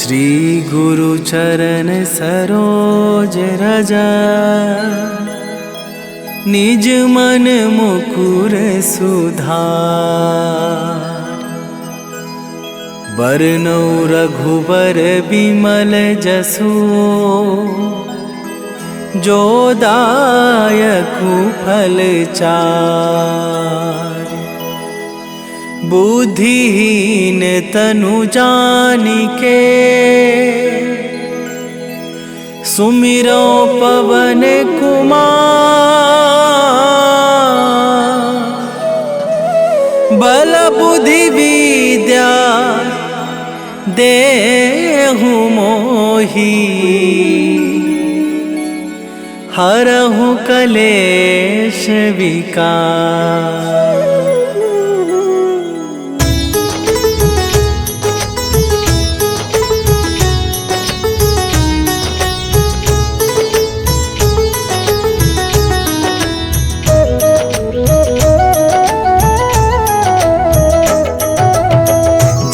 श्री गुरु चरण सरोज रज, निज मन मुकुर सुधार। बरनौ रघुबर बिमल जसु, जो दायकु फल चार। बुद्धिहीन तनु जानिके, सुमिरो पवन कुमार। बल बुद्धि विद्या देहु मोहि, हरहु कलेश विकार।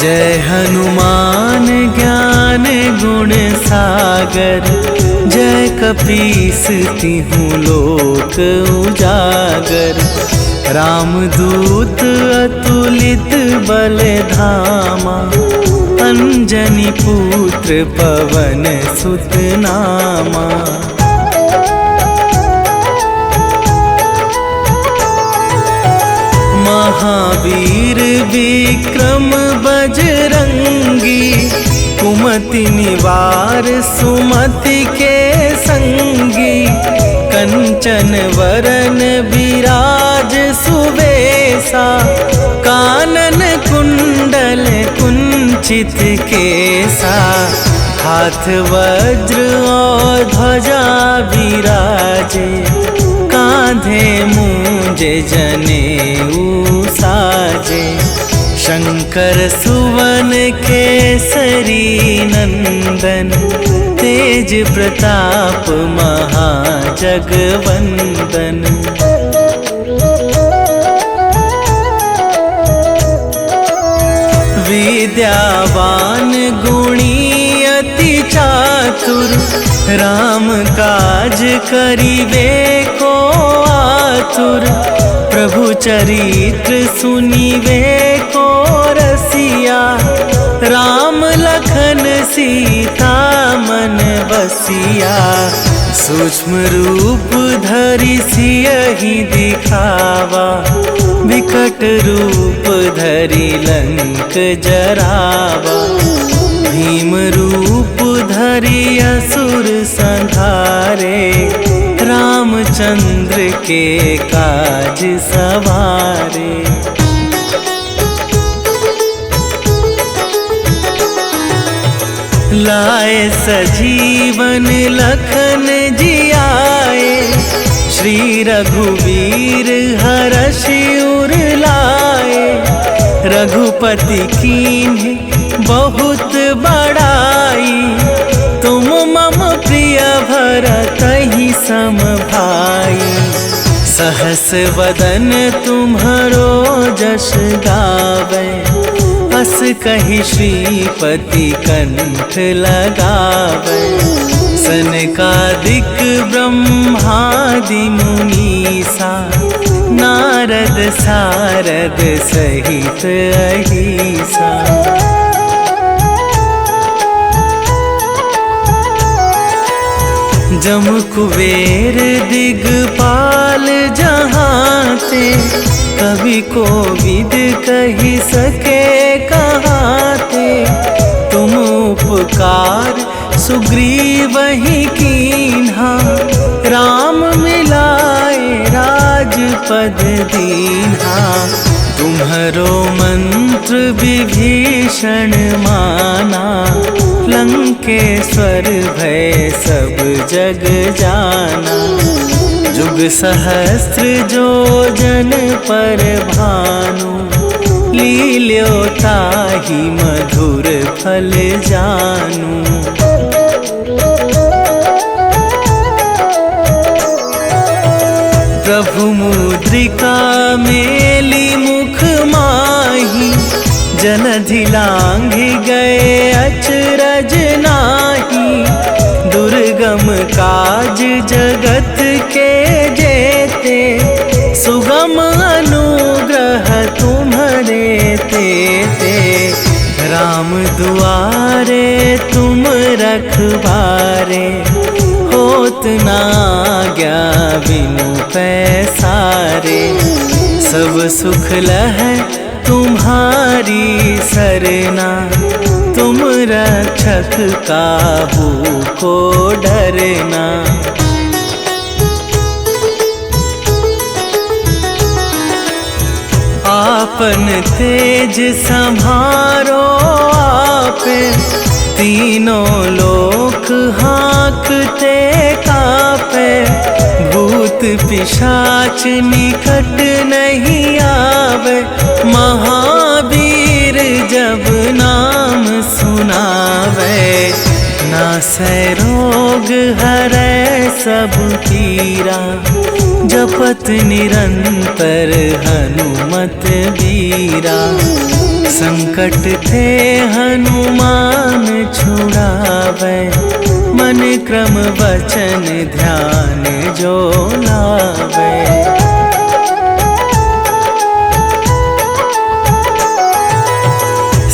जय हनुमान ज्ञान गुण सागर, जय कपीस तिहुँ लोक उजागर। रामदूत अतुलित बल धामा, अंजनी पुत्र पवन सुत नामा। महावीर विक्रम बजरंगी, कुमति निवार सुमति के संगी। कंचन वरन विराज सुबेसा, कानन कुंडल कुंचित केसा। हाथ वज्र और ध्वजा विराजे, कांधे मूंज जनेऊ साजे। शंकर सुवन केसरी नंदन, तेज प्रताप महाजगवंदन। विद्यावान गुणी अति चातुर, राम काज करिबे को आतुर। प्रभु चरित्र सुनिबे को रसिया, राम लखन सीता मन बसिया। सूक्ष्म रूप धरि सियहि दिखावा, विकट रूप धरि लंक जरावा। भीम रूप धरि असुर संहारे, रामचंद्र के काज सवारे। लाए सजीवन लखन जियाए, श्री रघुवीर हरषि उर लाए। रघुपति कीन्हि बहुत बड़ाई, तुम मम प्रिय भरतहि सम भाई। सहस वदन तुम्हरो जस गावे, अस कहि श्रीपति कंठ लगावे। सनकादिक ब्रह्मादि मुनीसा, नारद सारद सहित अहिसा। जम कुबेर दिगपाल जहाते, कवि कोविद कहि सके कहाते। तुम उपकार सुग्रीवहि कीन्हा, राम मिलाए राजपद दीन्हा। तुम्हरो मंत्र विभीषण माना, लंकेश्वर भय सब जग जाना। जुग सहस्त्र जो जन पर भानु, लील्यो ताहि मधुर फल जानू। प्रभु मुद्रिका मेली मुख माही, जलधि लांघि गए अचरज दुर्गम काज जगत के जेते, सुगम अनुग्रह तुम्हारे तेते। राम दुआरे तुम रखवारे, होत ना आज्ञा बिनु पैसारे। सब सुख लहै तुम्हारी सरना, तुम रक्षक काहू को डरना। आपन तेज संभारो आपे, तीनों लोक हाँकते कापे। भूत पिशाच निकट नहीं आवे, महावीर जब नाम सुनावे। नासै रोग हरै सब पीरा, जपत निरंतर हनुमत बीरा। संकट ते हनुमान छुड़ावे, मन क्रम वचन ध्यान जो लावे।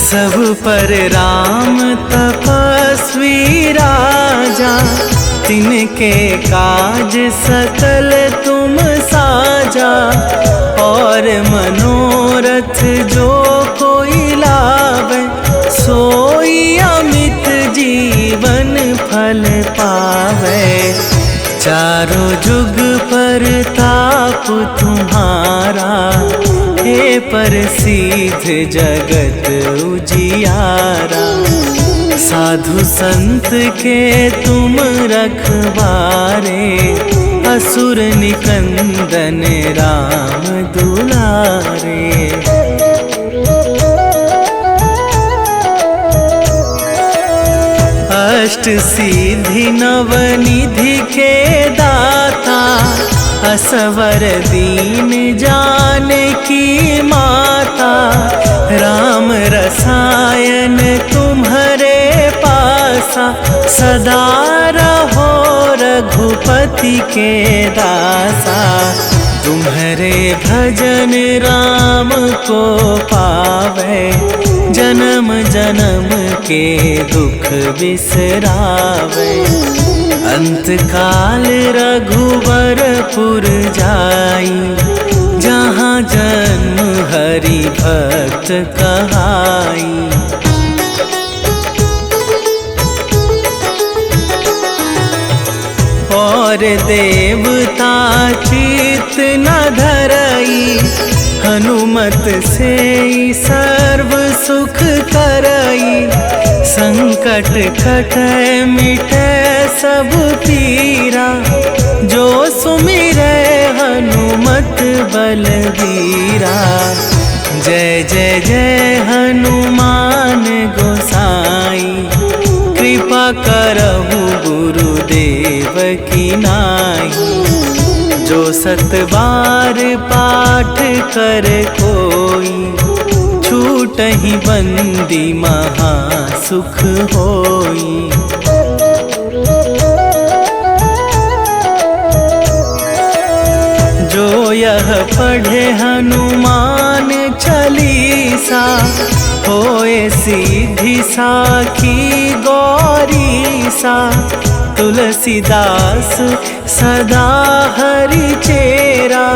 सब पर राम तपस्वी राजा, तिनके काज सकल तुम साजा। और मनोरथ जो कोई लावे, सोई अमित जीवन फल पावे। चारों जुग पर ताप तुम्हारा, हे प्रसिद्ध जगत उजियारा। साधु संत के तुम रखवारे, असुर निकंदन राम दुलारे। अष्ट सिद्धि नवनिधि के दाता, असवर दीन जानकी माता। राम रसायन तुम्हारे पासा, सदा रहो रघुपति के दासा। तुम्हारे भजन राम को पावे, जन्म जन्म के दुख बिसरावे। अंत काल रघुवरपुर जाई, जहाँ जन्म हरि भक्त कहाई। और देवता चित न धरई, हनुमत से सर्व सुख करई। संकट कटै मिटै सब पीरा, जो सुमिरै हनुमत बलबीरा। जय जय जय हनुमान गोसाई, कृपा करहु गुरुदेव की नाई। जो सत बार पाठ कर कोई, छूटहि बंदी महा सुख होई। जो यह पढ़े हनुमान चालीसा, होए सीधी साखी गौरीसा। तुलसीदास सदा हरि चेरा,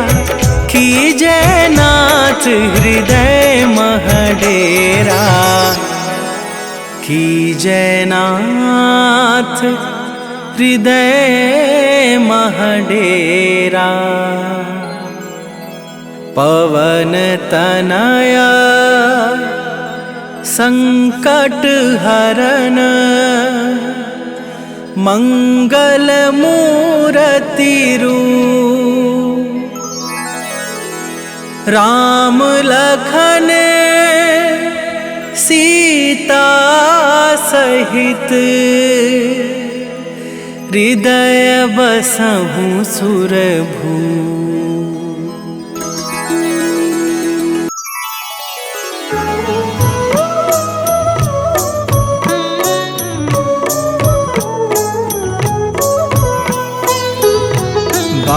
कीजै नाथ हृदय मह डेरा। कीजै नाथ हृदय मह डेरा। पवन तनया संकट हरन, मंगल मूरति रूप। राम लखन सीता सहित, हृदय बसहु सुरभू।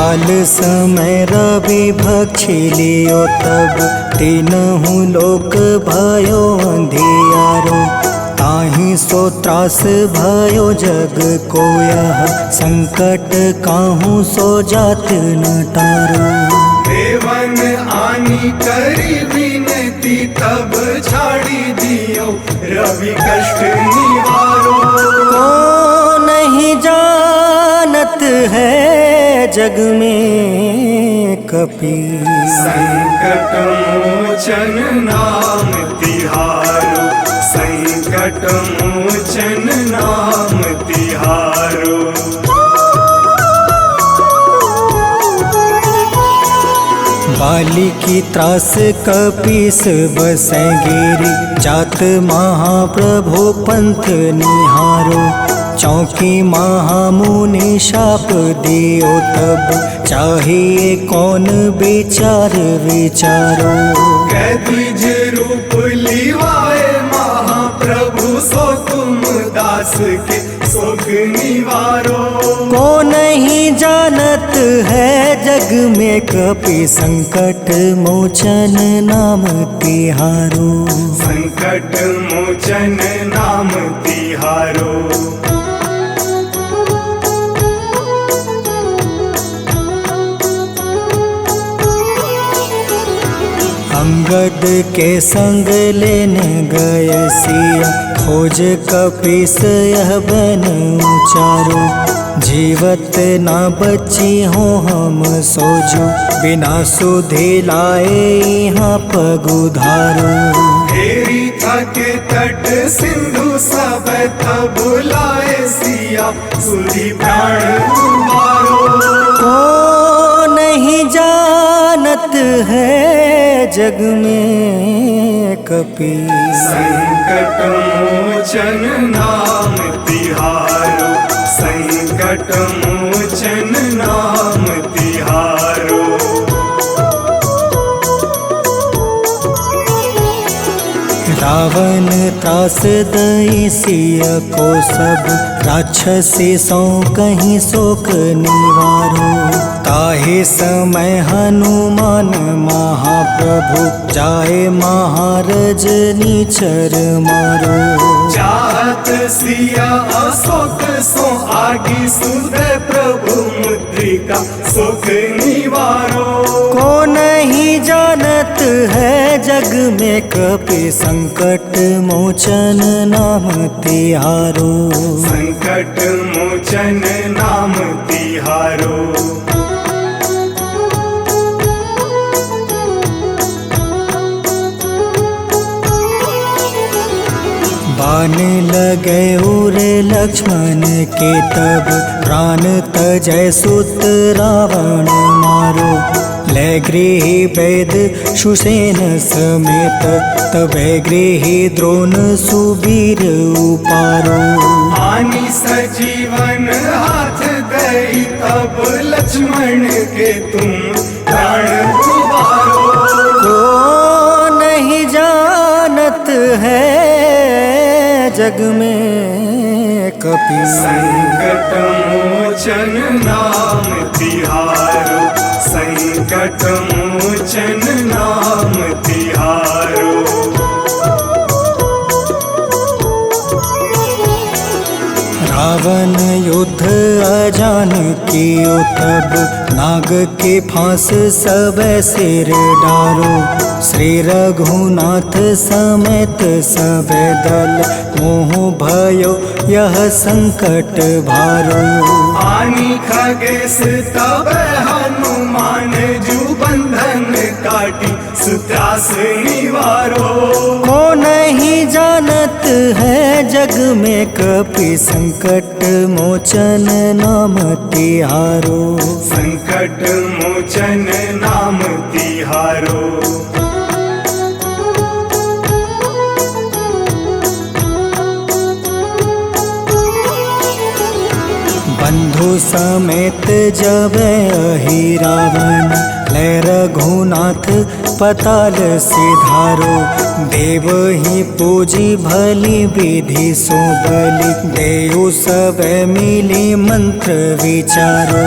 काल समय रवि भक्षी लियो तब तीनहु लोक भयो अंधियारो। ताहि सो त्रास भयो जग को यह संकट काहू सो जात न टारो। देवन आनी करी विनती तब छाड़ी दियो रवि कष्ट निवारो। को नहीं जानत है जग में कपि संकट मोचन नाम तिहारो। संकट मोचन नाम तिहारो। बाली की त्रास कपीस बसै गिरी। जात महाप्रभु पंथ निहारो। चौकी महामुनि शाप दियो तब चाहिए कौन विचार विचारो। कैदिज रूप लिवाए महाप्रभु सो तुम दास के सुख निवारो। को नहीं जानत है जग में कपि संकट मोचन नाम तिहारो। संकट मोचन नाम तिहारो। अंगद के संग लेने गए सिया। खोज कपीस यह बन उचारो। जीवत ना बची हो हम सोजो। बिना सुधि लाए यहाँ पग उधारो। हेरी थके तट सिंधु सब तब लाए सिया। सुधि प्राण तुम्हारो। को नहीं जानत है जग में कपि संकट मोचन नाम तिहारो। संकट मोचन नाम तिहारो। रावण त्रास दई सिया को सब। राक्षसी सो कहीं शोक निवारो। ताहे समय हनुमान महाप्रभु जाए महारज नीचर मारो। चाहत सिया अशोक सो आगी सुधे प्रभु मुद्रिका सुख निवारो। को नहीं जानत है जग में कपि संकट मोचन नाम तिहारो। संकट मोचन नाम तिहारो। बाण लगे उरे लक्ष्मण के तब प्राण तजय सुत रावण मारो। ले गृही वैद सुसेन समेत तबे गृही द्रोण सुबीर उपारो। आनी सजीवन हाथ दई तब लक्ष्मण के तुम प्राण उबारो। को नहीं जानत है जग में कपि संकट मोचन नाम तिहारो। संकट मोचन नाम तिहारो। रावण युद्ध अजान कियो तब नाग के फांस सब सिर डारो। श्री रघुनाथ समेत सब दल मोह भयो यह संकट भारो। आनी खगेश तब हनुमान जू बंधन काटी सुत्रास निवारो। को नहीं जानत है जग में कपि संकट मोचन नाम तिहारो। संकट मोचन नाम तिहारो। बंधु समेत जब अहि रावण ले रघुनाथ पताल सिधारो। देव ही पूजी भली विधि सो बलि, देव सब मिली मंत्र विचारो।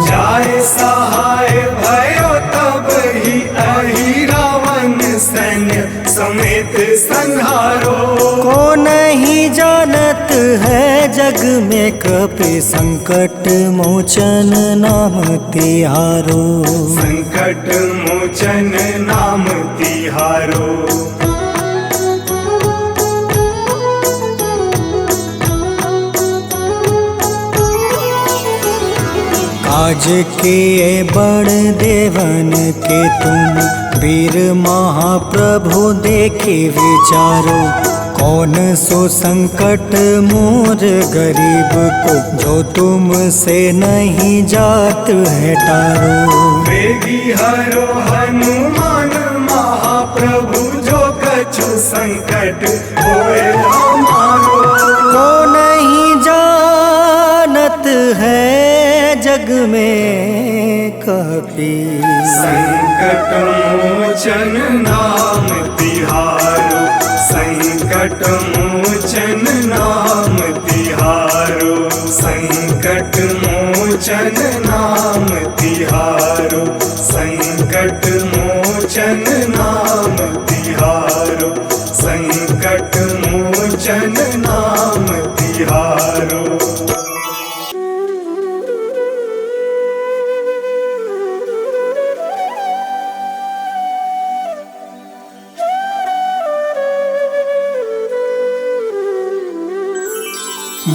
जाय सहाय भयो तब ही अहि रावण सैन्य समेत संहारो। को नहीं जानत है जग में कपि संकट मोचन नाम तिहारो। संकट मोचन नाम तिहारो। काज किए बड़ देवन के तुम, वीर महाप्रभु देखे विचारो। कौन सो संकट मोर गरीब को, जो तुमसे नहीं जात है टारो। वेगी हरो हनुमान महाप्रभु, जो कछु संकट होए हमारो। को नहीं जानत है जग में कपि, संकट मोचन नाम तिहारो। संकट मोचन नाम तिहारो। संकट मोचन नाम तिहारो। संकट मोचन नाम तिहारो। संकट मोचन नाम तिहारो।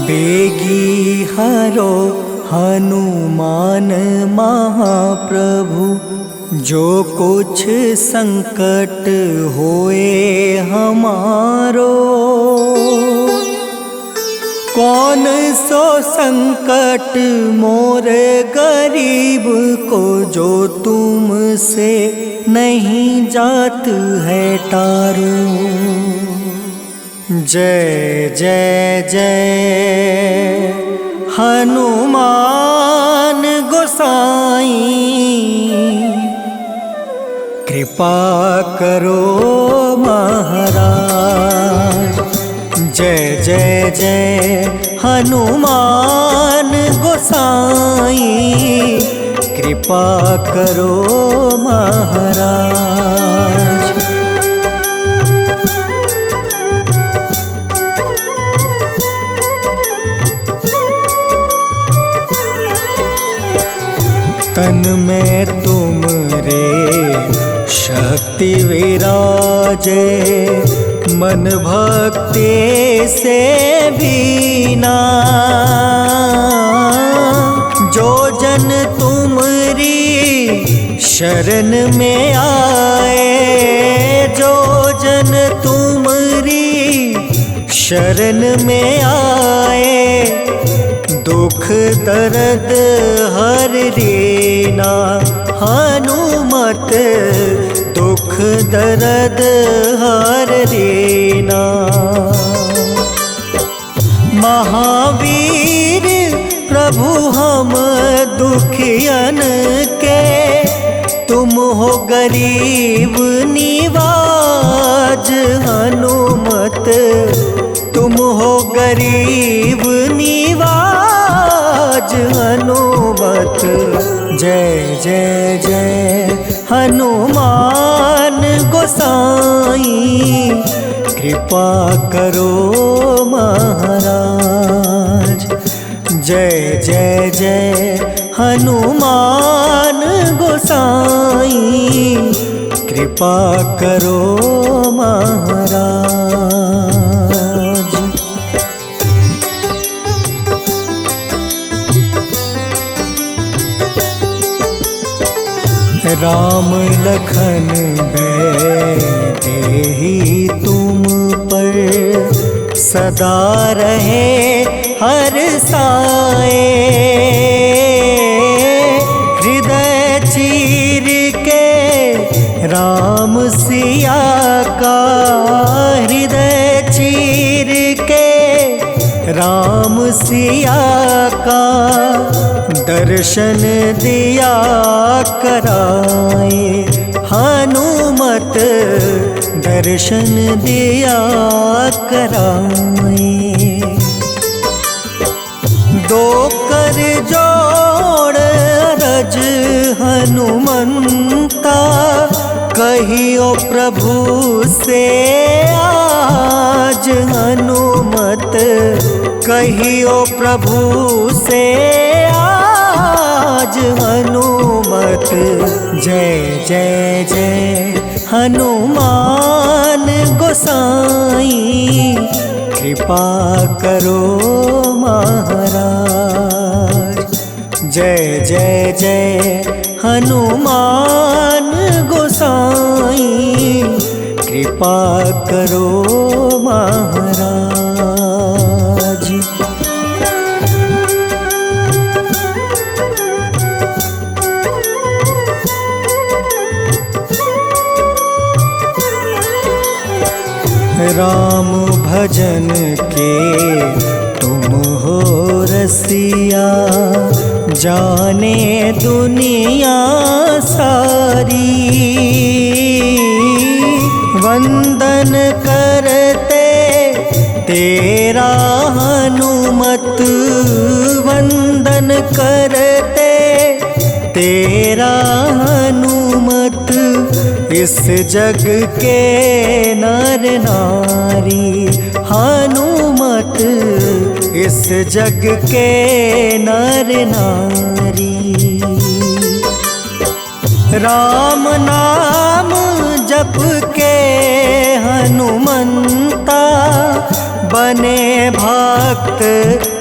बेगी हरो हनुमान महाप्रभु, जो कुछ संकट होए हमारो। कौन सो संकट मोर गरीब को, जो तुमसे नहीं जात है टारो। जय जय जय हनुमान गोसाई, कृपा करो महाराज। जय जय जय हनुमान गोसाई, कृपा करो महाराज। तन में तुम रे शक्ति विराजे, मन भक्ति से बीना। जो जन तुमरी शरण में आए, जो जन तुमरी शरण में आए, दुख दर्द हर लेना। हनुमत दुख दर्द हर लेना। महावीर प्रभु हम दुखियन के, तुम हो गरीब निवाज। हनुमत तुम हो गरीब निवाज। हनुमत जय जय जय हनुमान गोसाई, कृपा करो महाराज। जय जय जय हनुमान गोसाई, कृपा करो महाराज। राम लखन देहि तुम पर, सदा रहे हर साए। हृदय चीर के राम सिया का, हृदय चीर के राम सिया का, दर्शन दिया कराए। हनुमत दर्शन दिया कराए। दो कर जोड़ रज हनुमंता, कहियो प्रभु से आज हनुमत, कहियो प्रभु से आज हनुमत। जय जय जय हनुमान गोसाई, कृपा करो महाराज। जय जय जय हनुमान गोसाई, कृपा करो महाराज। राम भजन के तुम हो रसिया, जाने दुनिया सारी। वंदन करते तेरा हनुमत, वंदन करते तेरा हनुमत। इस जग के नर नारी हनुमत, इस जग के नर नारी। राम नाम जप के हनुमंता, बने भक्त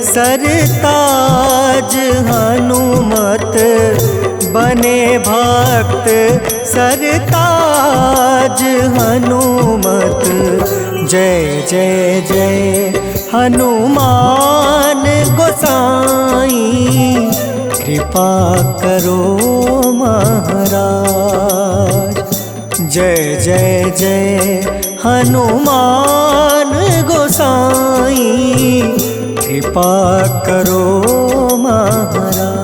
सरताज हनुमत, बने भक्त सरताज हनुमत। जय जय जय हनुमान गोसाई, कृपा करो महाराज। जय जय जय हनुमान गोसाई, कृपा करो महाराज।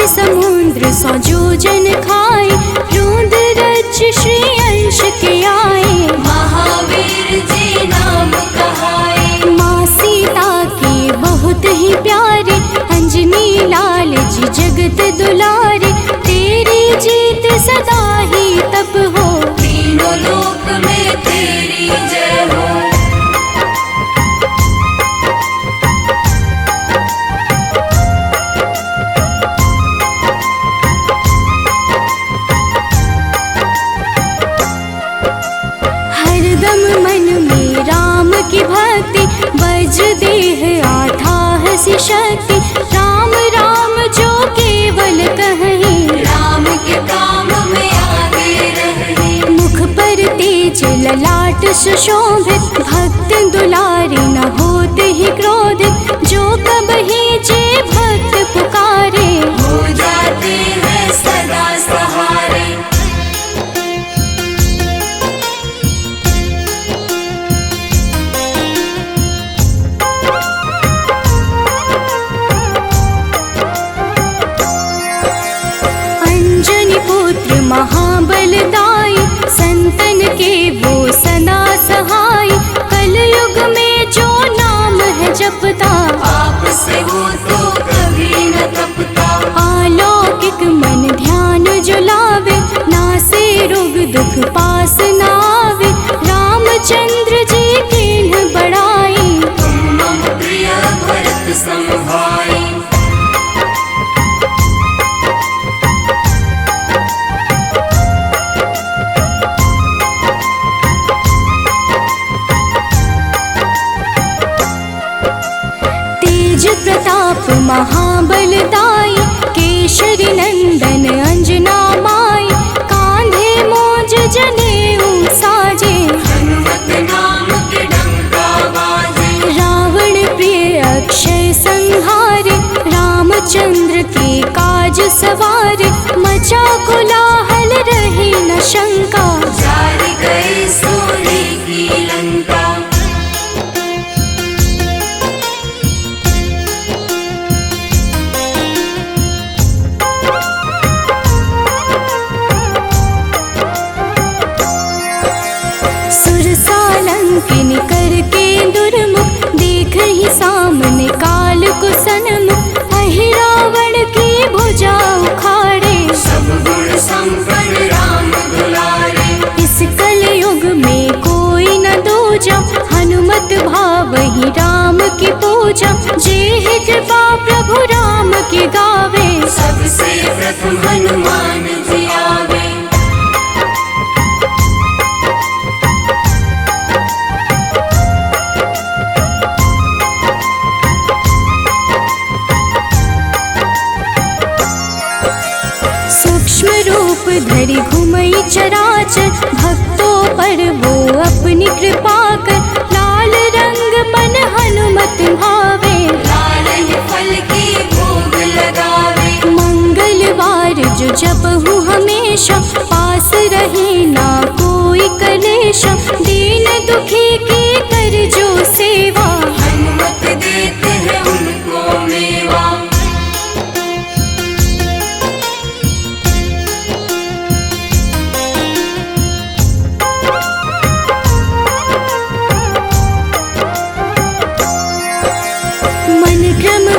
समुद्र सौ जोजन खाए, रोंद रज श्री अंश के आए। महावीर जी नाम कहाए, माँ सीता के बहुत ही प्यारे, अंजनी लाल जी जगत दुलारे। तेरी जीत सदा ही तब हो, तीनों लोक में तेरी जय हो। की भक्ति वज्र देह आठाह सी शक्ति, राम राम जो केवल कहें, राम के काम में आगे रहें। मुख पर तेज ललाट सुशोभित, भक्त दुलारे न होते ही क्रोधित। जो कबहि जे भक्त पुकारे, हो जाते हैं सदा सहारे। महाबलदाई, संतन के वो सदा सहाय। कलयुग में जो नाम है जपता, पाप से वो तो कभी न तपता। अलौकिक मन ध्यान जो लावे, नासे रोग दुख पास न आवे। रामचंद्र जी किन्ह बड़ाई, तुम मम प्रिय भरत सम भाई। प्रताप महाबलदाई, केशरी नंदन अंजना माई। कांधे मोज जने कोलाहल रहे न शंका, जार गए सोने की लंका। सुरसालंकिनी करके दुर्मुख, देख ही सामने काल को सन्मुख। अहिरावण की भुजा उखाड़े, सब गुण संपन्न राम दुलारे। इस कलयुग में कोई न दूजा, हनुमत भावहि राम की पूजा। जेहि कृपा प्रभु राम की गावे, सबसे प्रथम हनुमान जी आवे। सूक्ष्म रूप धरि घुमई चराचर, भक्तों पर वो अपनी कृपा कर। लाल रंग मन हनुमत भावे, लाल ही फल की भोग लगावे। मंगलवार जो जपहु हमेशा, पास रहे ना कोई कलेशा। दीन दुखी की कर जो सेवा, हनुमत देते हैं उनको मेवा।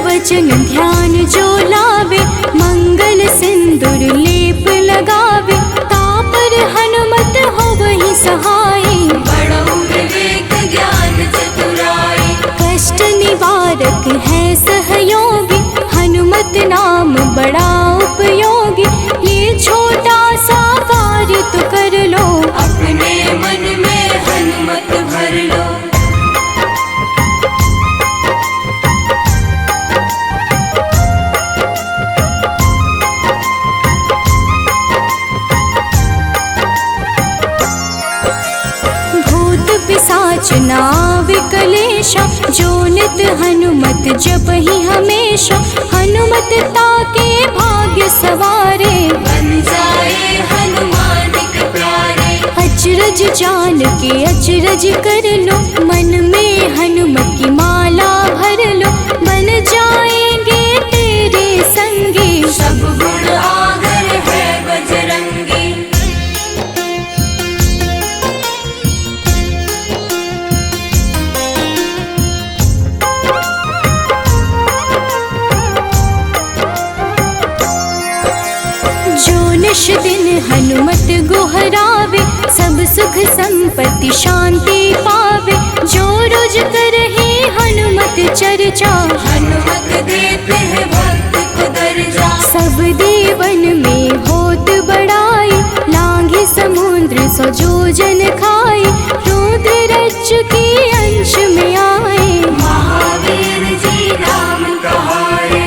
वचन ध्यान जो लावे, मंगल सिंदूर लेप लगावे। तापर हनुमत हो वही सहाय, बड़ो विवेक ज्ञान चतुराई। कष्ट निवारक है सहयोगी, हनुमत नाम बड़ा उपयोगी। ये छोटा सा कार्य तो कर लो, अपने मन में हनुमत भर लो। पिशाच नाव कलेशा, जो नित हनुमत जपहि हमेशा। हनुमत ताके भाग्य सवारे, बन जाए हनुमान के प्यारे। अचरज जान के अचरज कर लो, मन में हनुमत की माला भर लो। बन जाएंगे तेरे संगी, सब गुण आगर है बजरंगी। निश दिन हनुमत गोहरावे, सब सुख संपत्ति शांति पावे। जो रोज करहे हनुमत चर्चा, हनुमत देते हैं भक्त को दर्जा। सब देवन में होत बड़ाई, लांघे समुद्र सौ जोजन खाए। रुद्र रज्जु के अंश में आए, महावीर जी राम कहाए।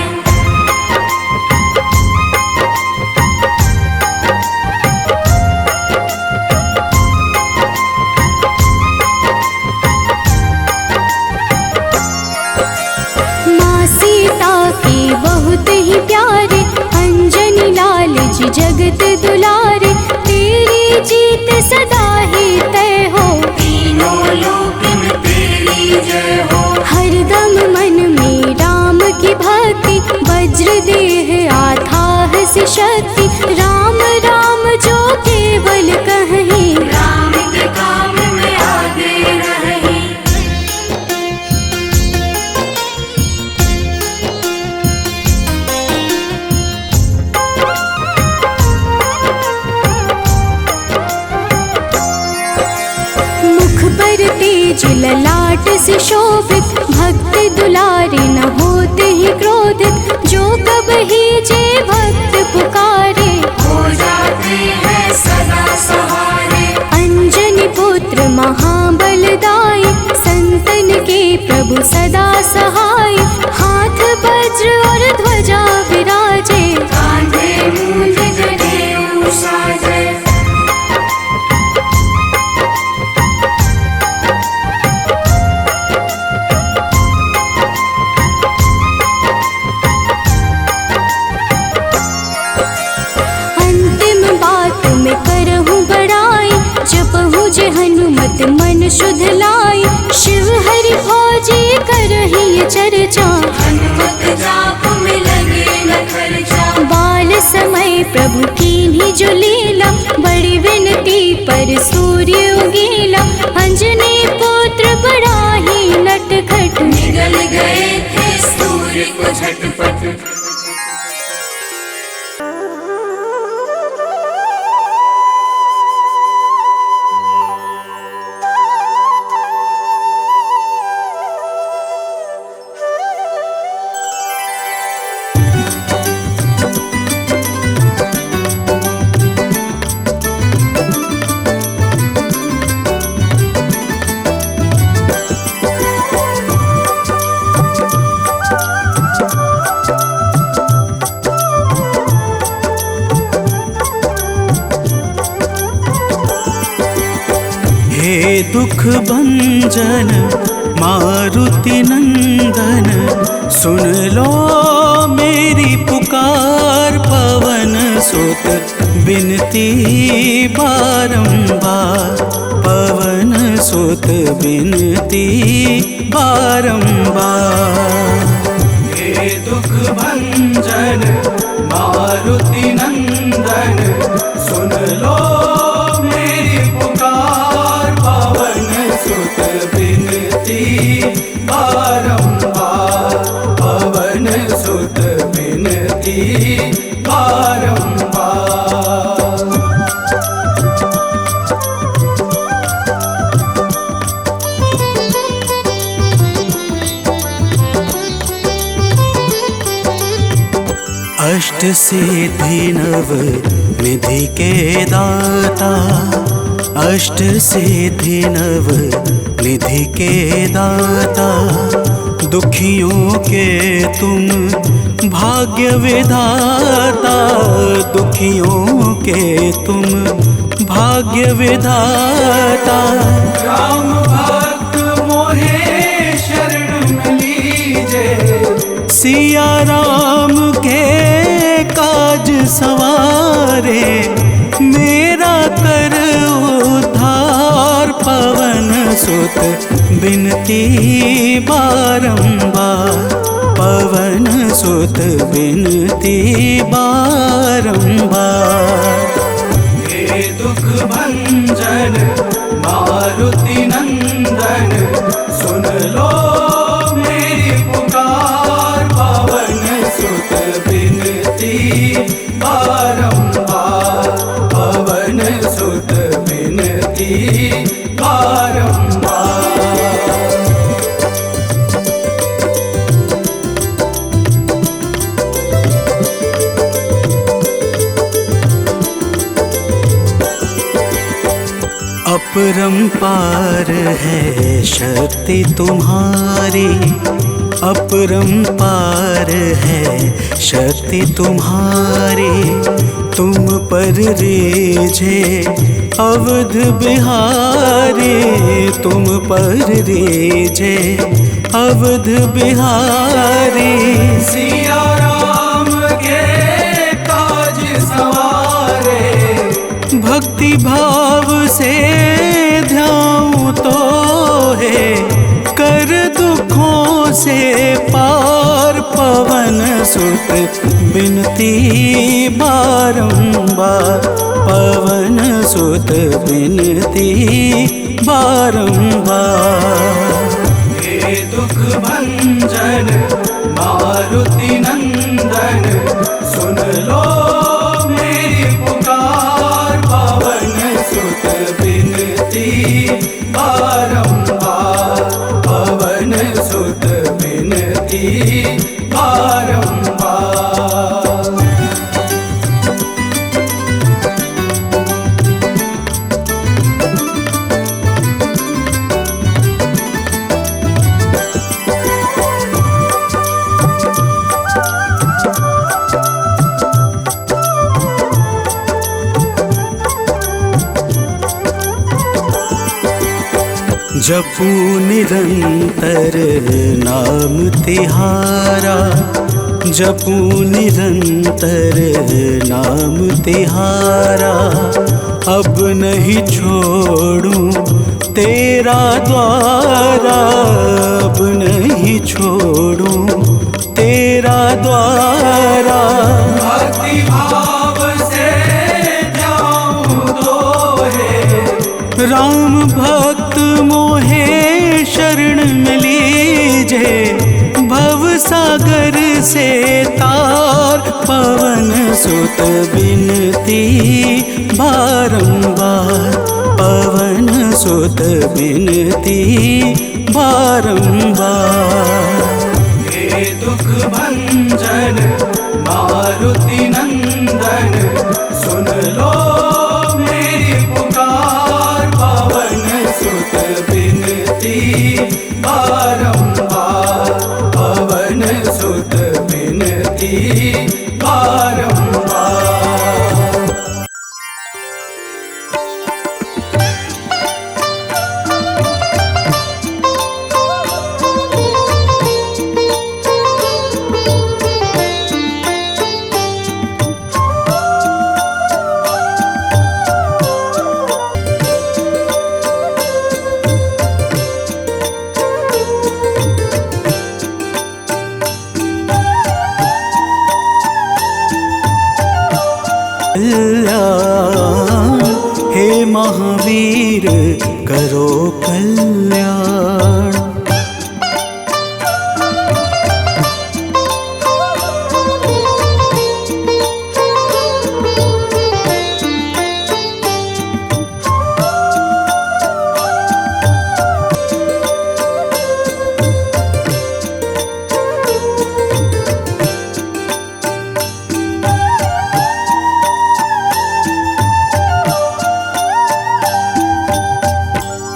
बहुत ही प्यारे, अंजनी लाल जी जगत दुलारे। तेरी जीत सदा ही तय हो, तीनों लोक में तेरी जय हो। हरदम मन में राम की भक्ति, वज्र देह आथाह से शक्ति। राम राम जो केवल कहीं, राम के काम में आगे रहे। तेज ललाट से शोभित, भक्त दुलारे न होते ही क्रोधित। जो कब ही जे भक्त पुकारे, हो जाते हैं सदा सहारे। अंजनी पुत्र महाबलदाई, संतन के प्रभु सदा सहाय। हाथ वज्र और ध्वजा विराजे, कांधे मूंज जनेऊ साजे। अंतिम मन शुद्ध लाई, शिव हरि भोजी करही चर्चा, हनुमत जाप में लगे न खर्चा। बाल समय प्रभु कीन्ही जो लीला, बड़ी विनती पर सूर्य उगीला, अंजनी पुत्र बड़ा ही नटखट, निगल गए थे सूर्य को झटपट। हे दुख भंजन मारुति नंदन, सुन लो मेरी पुकार, पवन सुत बिनती बारंबार, पवन सुत बिनती बारंबार। हे दुख भंजन मारुति नंदन, सुन लो मेरी पुकार, पवन सुत बिनती बारंबार, पवन सुत बिनती बारंबार। अष्ट सिद्धि नव निधि के दाता, अष्ट सिद्धि नव निधि के दाता, दुखियों के तुम भाग्य विधाता, दुखियों के तुम भाग्य विधाता। राम भक्त मोहे शरण लीजे, सिया राम के काज सवारे, मेरा कर उद्धार, पवन सुत बिनती बारंबार, पवन सुत बिनती बारंबार। हे दुख भंजन मारुति नंदन, सुन लो मेरी पुकार, पवन सुत बिनती बारंबार, पवन सुत बिनती बारंबार। अपरंपार है शक्ति तुम्हारी, अपरंपार है शक्ति तुम्हारी, तुम पर रीझे अवध बिहारी, तुम पर रीझे अवध बिहारी। सिया राम के काज सवारे, भक्ति भाव से ध्याऊं तो है, कर दुखों से पार, पवन सुत बिनती बारंबार, पवन सुत बिनती बारंबार। हे दुख भंजन मारुति नंदन, सुन लो मेरी पुकार, पवन सुत बिनती बारंबार, पवन सुत बिनती बारंबार। जपू निरंतर नाम तिहारा, जपू निरंतर नाम तिहारा, अब नहीं छोड़ूं तेरा द्वारा अब नहीं छोड़ूं, तेरा द्वारा भक्ति भाव से जाऊं दोहे। राम भक्त मोहे शरण में लीजे, भव सागर से तार पवन सुत बिनती बारंबार, पवन सुत बिनती बारंबार। हे दुख भंजन मारुति नंदन, सुन लो मेरी पुकार, पवन सुत बिनती बारंबार, पवन सुत बिनती बारंबार। कल्याण हे महावीर करो कल्याण।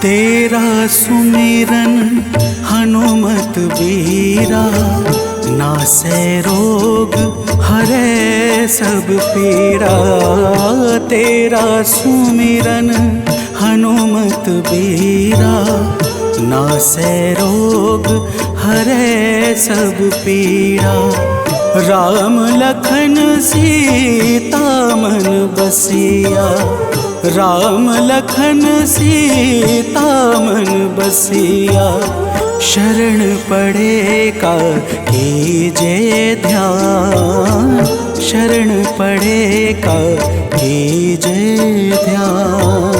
तेरा सुमिरन हनुमत बीरा, नासै रोग हरै सब पीड़ा। तेरा सुमिरन हनुमत बीरा, नासै रोग हरै सब पीड़ा। राम लखन सीता मन बसिया, राम लखन सीता मन बसिया। शरण पड़े का कीजे ध्यान, शरण पड़े का कीजे ध्यान।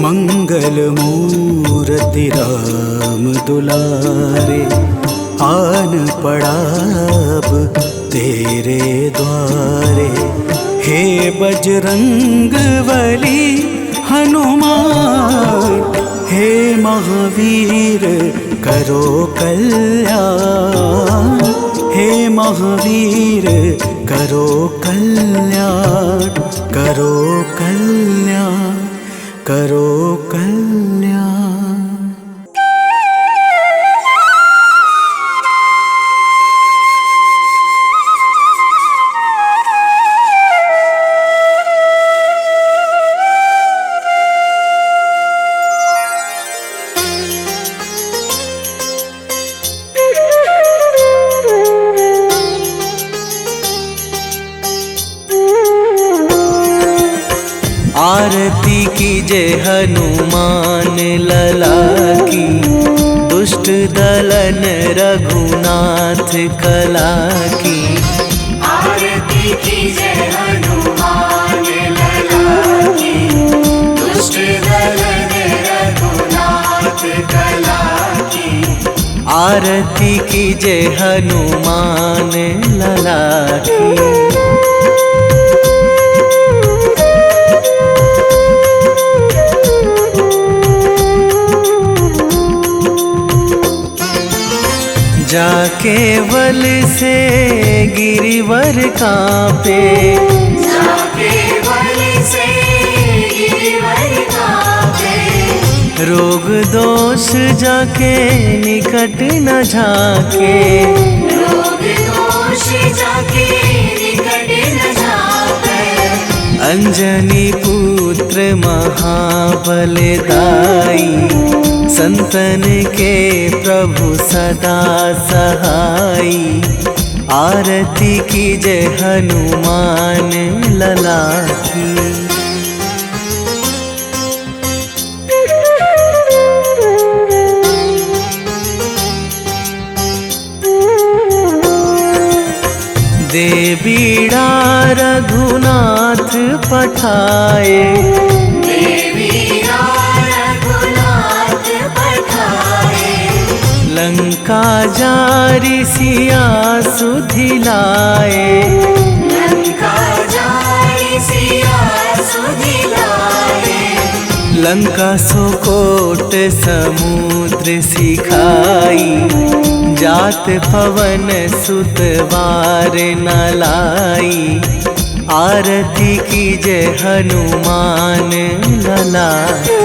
मंगल मूर्ति राम दुलारे, आन पड़ा अब तेरे द्वारे। हे बजरंग बली हनुमान, हे महावीर करो कल्याण, हे महावीर करो कल्याण, करो कल्याण, करो कल्याण। आरती कीजे हनुमान लला की, दुष्ट दलन रघुनाथ कला की। आरती कीजे हनुमान लला की, दुष्ट दलन रघुनाथ कला की। आरती कीजे हनुमान लला की। जाके बल से गिरिवर कांपे, जाके बल से गिरिवर कांपे। रोग दोष जाके निकट न झाके, रोग दोष जाके निकट न झाके। अंजनी पुत्र महाबल दाई, संतन के प्रभु सदा सहाई। आरती कीजे हनुमान लला की। पठाए, देविया रघुनाथ पठाए, लंका जारी सिया सुधिलाए, लंका जारी सिया सुधिलाए, लंका सुकोट समुद्र सिखाई, जात पवन सुत वार न लाई, आरती कीजे हनुमान लला की।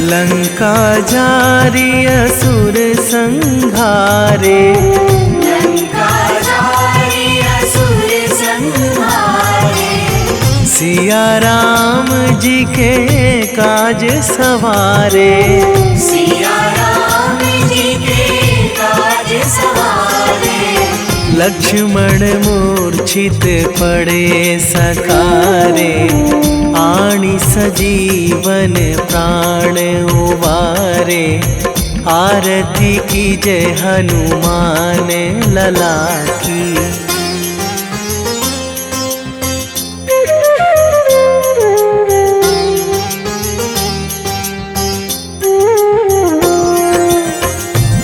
लंका जारी असुर संहारे, लंका जारी असुर संहारे, सिया राम जी के काज सवारे, सिया राम जी के काज सवारे, लक्ष्मण मूर्छित पड़े सकारे, आणी सजीवन प्राण उबारे, आरती कीजे हनुमान लला की।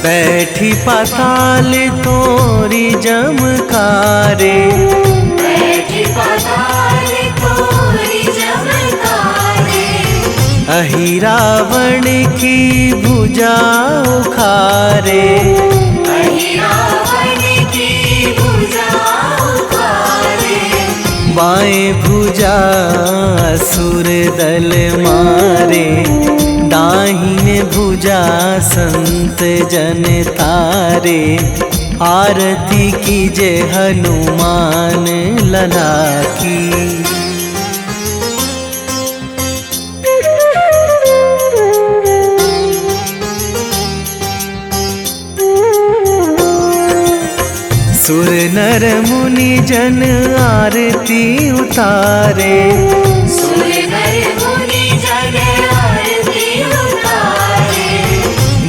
बैठी पाताल तोरी जमकारे, बैठी पाताल तोरी जमकारे, अहि रावण की भुजा उखारे, अहि रावण की भुजा उखारे, बाएं भुजा असुर दल मारे, दाहिने भुजा संत जन तारे, आरती कीजे हनुमान लला की। सुर नर मुनि जन आरती उतारे, सुर नर मुनि जन आरती उतारे,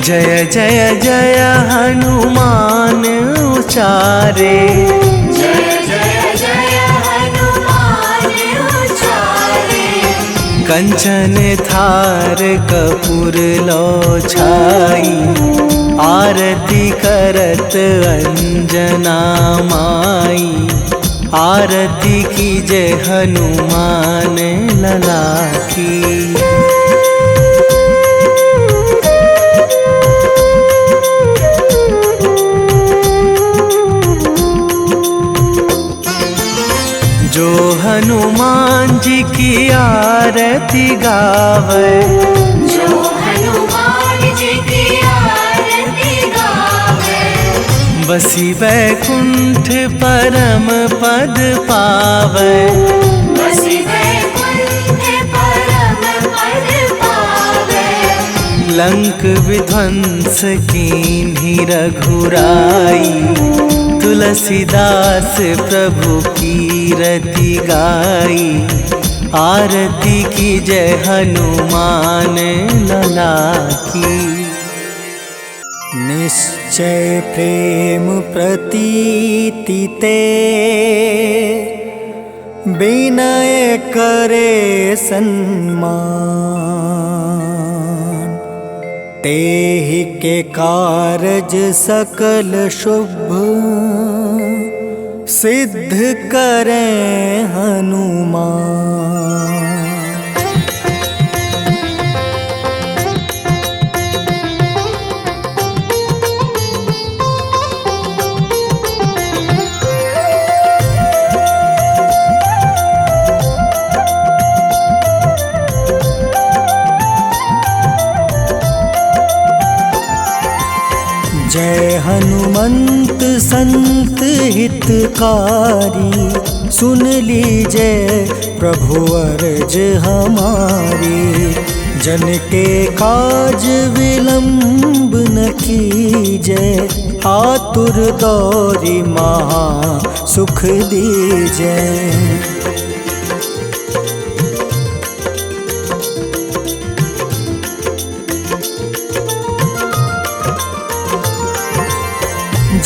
जय जय जय हनुमान उचारे, जय जय जय हनुमान उचारे, कंचन थार कपूर लो छाई, आरती करत अंजना माई, आरती कीजे हनुमान लला की। जो हनुमान जी की आरती गावे, जो हनुमान जी की आरती गावे, बसी वैकुंठ परम पद पावे, बसी वैकुंठ परम पद पावे, लंक विध्वंस कीन्ही रघुराई, तुलसीदास प्रभु कीरति गाई, आरती कीजे हनुमान लला की। निश्चय प्रेम प्रतीति ते, विनय करे सन्मान, तेहि के कारज सकल शुभ, सिद्ध करें हनुमान। जय हनुमंत संत हितकारी, सुन लीजिए प्रभु अर्ज हमारी। जन के काज विलंब न कीजय, आतुर दौरी महा सुख दीजय।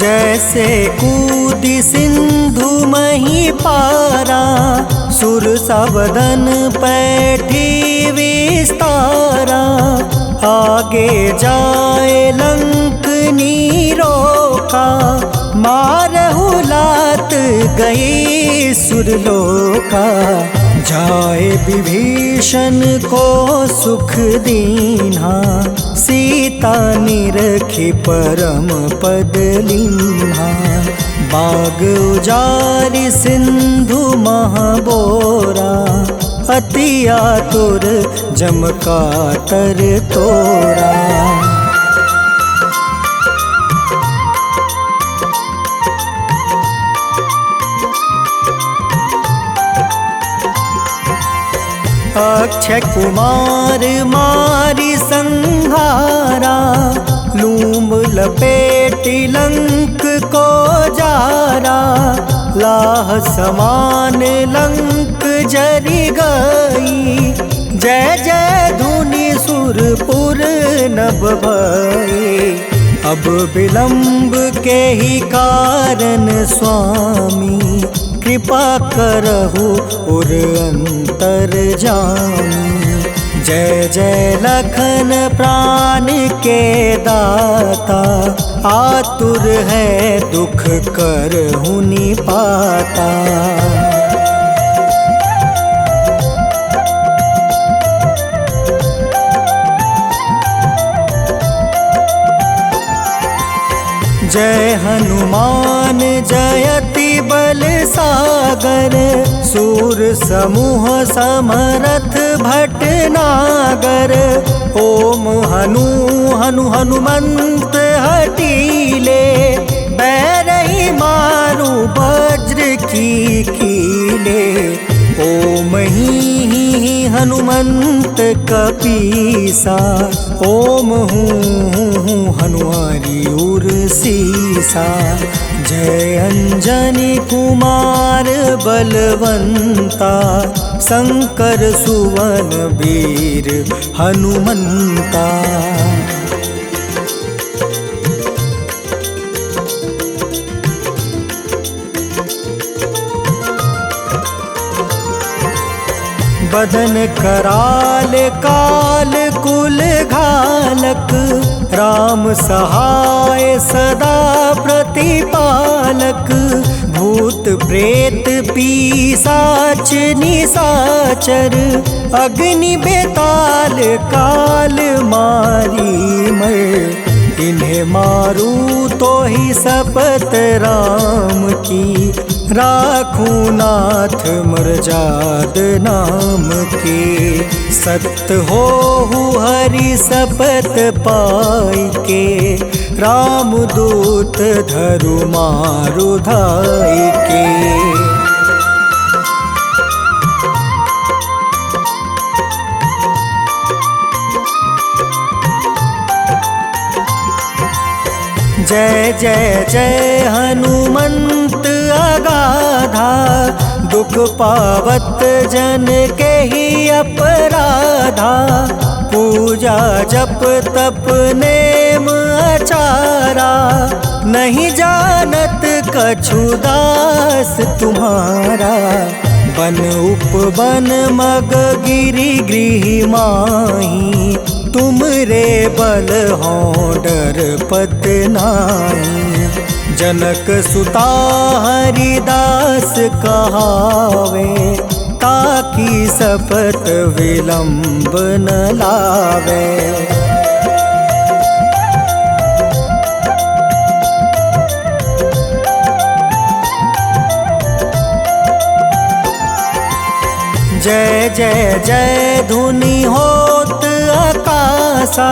जैसे कूदी सिंधु मही पारा, सुर सबदन पैठी विस्तारा। आगे जाए लंक नीरोका, मारहु लात गई सुरलोका। जाए विभीषण को सुख दीन्हा, सीता निरखी परम पद लीन्हा। बाग उजारि सिंधु महाबोरा, अति आतुर जम कातर तोरा। अक्षय कुमार मारी संहारा, लूम लपेटी लंक को जारा। लाह समान लंक जरी गई, जय जय धुनि सुरपुर नभ भई। अब विलंब के ही कारण स्वामी, कृपा करहु उर अंतर जामी। जय जय लखन प्राण के दाता, आतुर है दुख करहु निपाता। जय हनुमान जयति बल सागर, सूर समूह समरथ भटनागर। ओम हनु हनु हनुमंत हटीले, बैरही मारू वज्र की कीले। ओम ही हनुमंत कपीसा, ओम हूँ हनुमारी उर सीसा। जय अंजनी कुमार बलवंता, शंकर सुवन वीर हनुमंता। बदन कराल काल कुल घालक, राम सहाय सदा प्रतिपालक। भूत प्रेत पिशाच निशाचर, अग्नि बेताल काल मारी मर। इन्हें मारू तो ही शपथ राम की, राखूं नाथ मर्जाद नाम के। सत्य हो हरि शपथ पाई के, राम दूत धरु मारु धाई के। जय जय जय हनुमंत अगाधा, दुख पावत जन के ही अपराधा। पूजा जप तप नेम आचारा, नहीं जानत कछु दास तुम्हारा। बन उपवन मग गिरि गृह माही, तुम रे बल हो डर पत नाई। जनक सुता हरिदास कहावे, ताकि शपथ विलंब न लावे। जय जय जय धुनि होत आकाशा,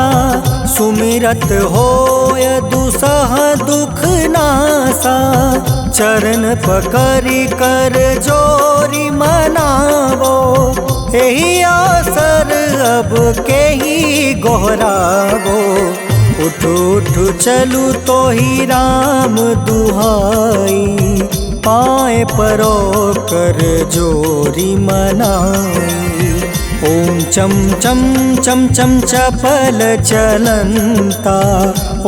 सुमिरत होय दुसह दुख नासा। चरण पकड़ि कर जोरी मनावो, एही आसर अब के ही गोहरावो। उठ उठ चलू तो ही राम दुहाई, पाए परो कर जोरी मनाई। ओम चम चम चम चम चपल चलंता,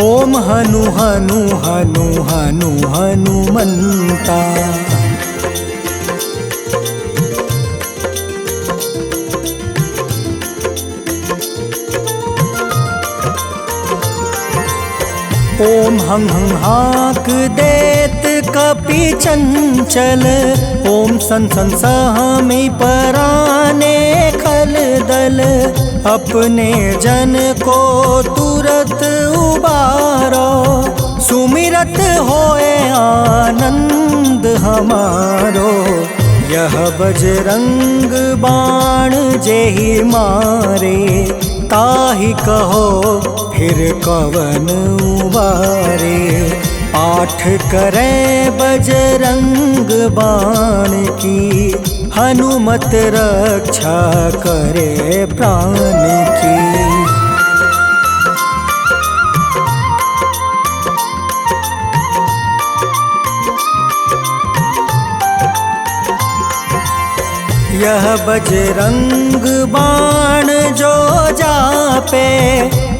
ओम हनु हनु हनु हनु हनुमंता। ओम हं हं हाक देत कपि चंचल, ओम सन सन सहमी पराने खल दल। अपने जन को तुरत उबारो, सुमिरत होए आनंद हमारो। यह बजरंग बाण जेहि मारे, ताहि कहो फिर कवन उबारे। पाठ करें बजरंग बाण की, हनुमत रक्षा करे प्राण की। यह बजरंग बाण जो जापे,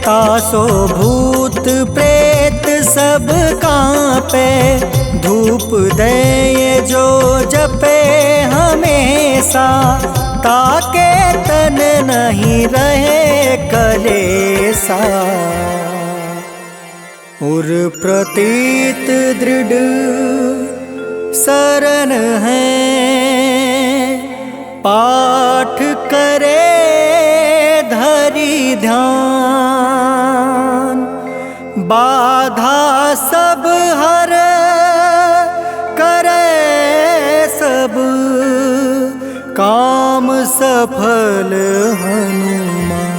तासो भूत प्रेत सब कांपे। धूप दे जो जपे हमेशा, ताके तन नहीं रहे कलेसा। उर प्रतीत दृढ़ शरण है, पाठ करे धरि ध्यान। बाधा सब हर करे सब, काम सफल हनुमान।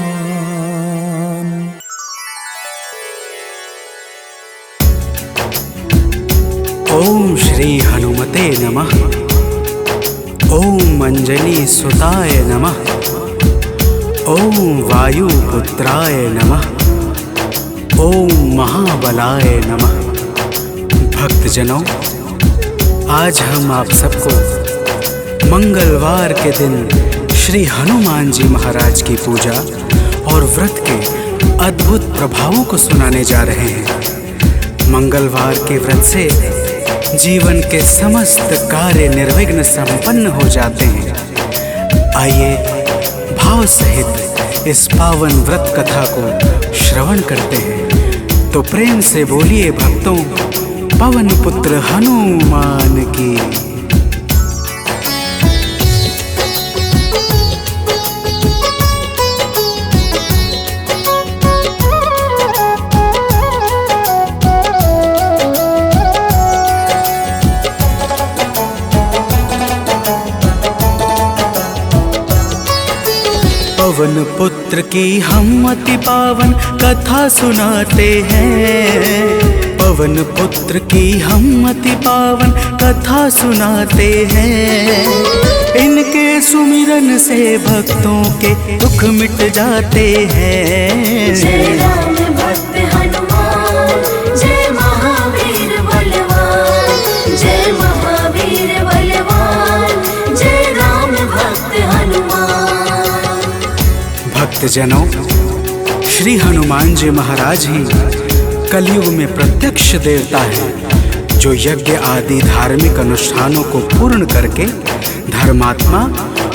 ओम श्री हनुमते नमः। ओम अंजनी सुताय नमः। ओम वायुपुत्राय नमः। ओम महाबलाय नमः। भक्तजनों, आज हम आप सबको मंगलवार के दिन श्री हनुमान जी महाराज की पूजा और व्रत के अद्भुत प्रभावों को सुनाने जा रहे हैं। मंगलवार के व्रत से जीवन के समस्त कार्य निर्विघ्न संपन्न हो जाते हैं। आइए भाव सहित इस पावन व्रत कथा को श्रवण करते हैं। तो प्रेम से बोलिए भक्तों, पवन पुत्र हनुमान की। पवन पुत्र की हम अति पावन कथा सुनाते हैं। पवन पुत्र की हम अति पावन कथा सुनाते हैं। इनके सुमिरन से भक्तों के दुख मिट जाते हैं। जय राम भक्त हनुमान, जय महावीर बलवान, जय महावीर बलवान, जय राम भक्त हनुमान। भक्तजनों, श्री हनुमान जी महाराज ही कलयुग में प्रत्यक्ष देवता है, जो यज्ञ आदि धार्मिक अनुष्ठानों को पूर्ण करके धर्मात्मा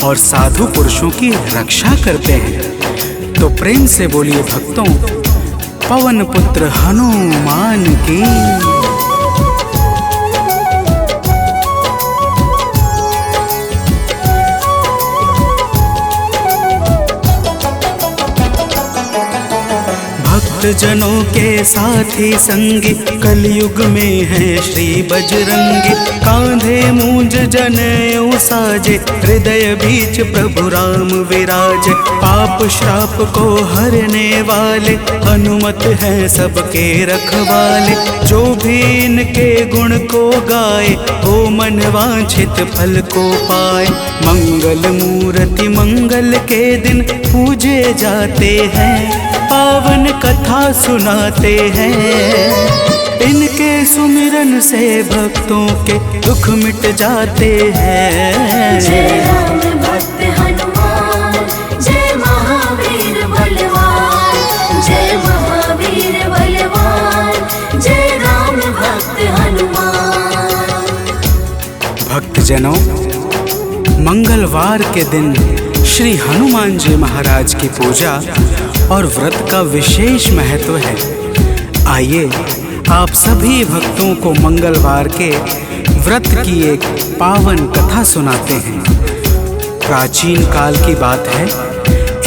और साधु पुरुषों की रक्षा करते हैं। तो प्रेम से बोलिए भक्तों, पवन पुत्र हनुमान की। भक्तजनों के साथी संगी कलयुग में है श्री बजरंगी। कांधे मूंज जनेऊ साजे, हृदय बीच प्रभु राम विराजे। पाप श्राप को हरने वाले, हनुमत है सबके रखवाले। जो भी इनके गुण को गाए, वो मन वांछित फल को पाए। मंगल मूर्ति मंगल के दिन पूजे जाते हैं, पावन कथा सुनाते हैं। इनके सुमिरन से भक्तों के दुख मिट जाते हैं। जय राम भक्त हनुमान, जय भक्तजनों, मंगलवार के दिन श्री हनुमान जी महाराज की पूजा और व्रत का विशेष महत्व है। आइए आप सभी भक्तों को मंगलवार के व्रत की एक पावन कथा सुनाते हैं। प्राचीन काल की बात है,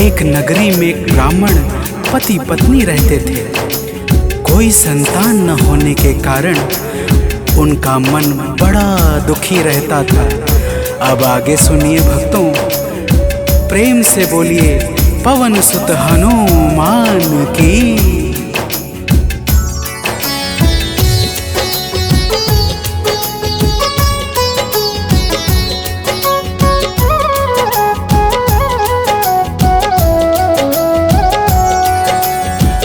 एक नगरी में एक ब्राह्मण पति पत्नी रहते थे। कोई संतान न होने के कारण उनका मन बड़ा दुखी रहता था। अब आगे सुनिए भक्तों, प्रेम से बोलिए पवन सुत हनुमान की।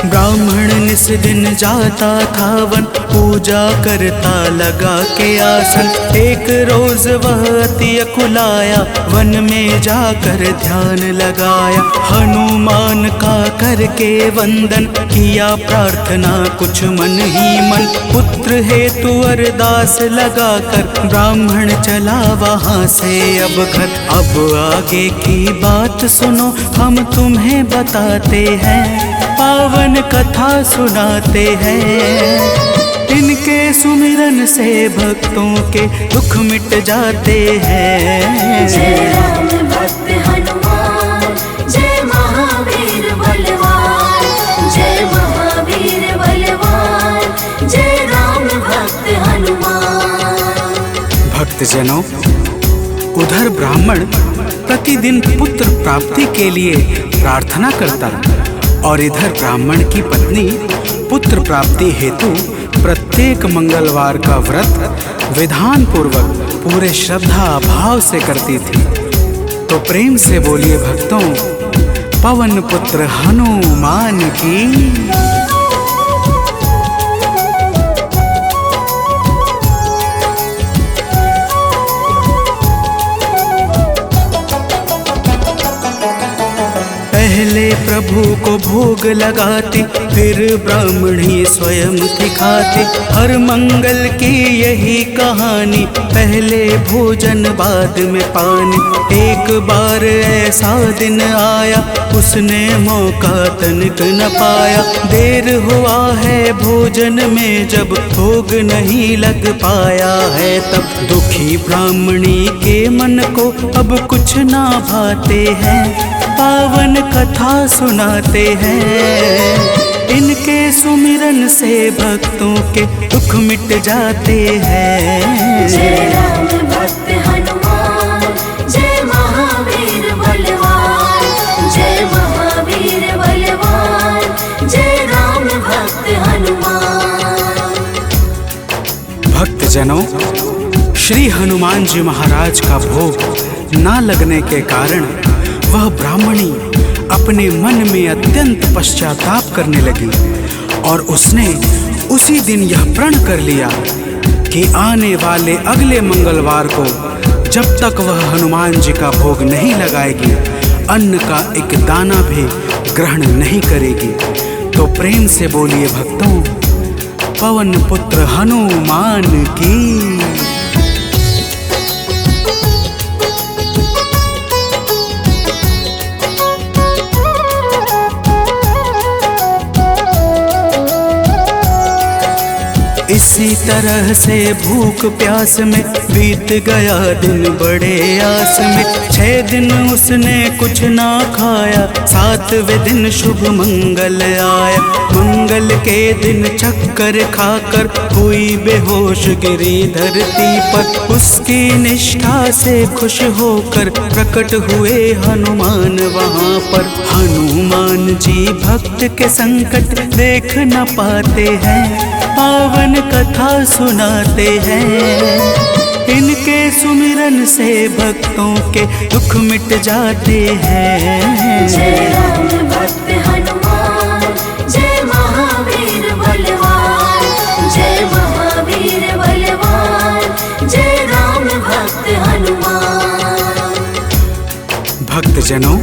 ब्राह्मण निस दिन जाता था वन, पूजा करता लगा के आसन। एक रोज वह अति अकुलाया, वन में जाकर ध्यान लगाया। हनुमान का करके वंदन, किया प्रार्थना कुछ मन ही मन। पुत्र हेतु अरदास लगाकर ब्राह्मण चला वहाँ से अब घर। अब आगे की बात सुनो, हम तुम्हें बताते हैं, पावन कथा सुनाते हैं। इनके सुमिरन से भक्तों के दुख मिट जाते हैं। जय राम भक्त हनुमान, जय महावीर बलवान, जय महावीर बलवान, जय राम भक्त हनुमान। भक्तजनों, उधर ब्राह्मण प्रतिदिन पुत्र प्राप्ति के लिए प्रार्थना करता और इधर ब्राह्मण की पत्नी पुत्र प्राप्ति हेतु प्रत्येक मंगलवार का व्रत विधान पूर्वक पूरे श्रद्धा भाव से करती थी। तो प्रेम से बोलिए भक्तों, पवन पुत्र हनुमान की। पहले प्रभु को भोग लगाते, फिर ब्राह्मणी स्वयं थी खाते। हर मंगल की यही कहानी, पहले भोजन बाद में पानी। एक बार ऐसा दिन आया, उसने मौका तनिक न पाया। देर हुआ है भोजन में, जब भोग नहीं लग पाया है तब। दुखी ब्राह्मणी के मन को अब कुछ ना भाते हैं, पावन कथा सुनाते हैं। इनके सुमिरन से भक्तों के दुख मिट जाते हैं। जय राम भक्त हनुमान, जय महावीर बलवान, जय महावीर बलवान, जय राम भक्त हनुमान। भक्तजनों, श्री हनुमान जी महाराज का भोग ना लगने के कारण वह ब्राह्मणी अपने मन में अत्यंत पश्चाताप करने लगी और उसने उसी दिन यह प्रण कर लिया कि आने वाले अगले मंगलवार को जब तक वह हनुमान जी का भोग नहीं लगाएगी, अन्न का एक दाना भी ग्रहण नहीं करेगी। तो प्रेम से बोलिए भक्तों, पवन पुत्र हनुमान की। इसी तरह से भूख प्यास में बीत गया दिन बड़े आस में। 6 दिन उसने कुछ ना खाया, 7वें दिन शुभ मंगल आया। मंगल के दिन चक्कर खाकर हुई बेहोश गिरी धरती पर। उसकी निष्ठा से खुश होकर प्रकट हुए हनुमान वहाँ पर। हनुमान जी भक्त के संकट देख न पाते हैं, पावन कथा सुनाते हैं। इनके सुमिरन से भक्तों के दुख मिट जाते हैं। जय राम भक्त हनुमान, जय महावीर बलवान, जय महावीर बलवान, जय राम भक्त हनुमान। भक्तजनों,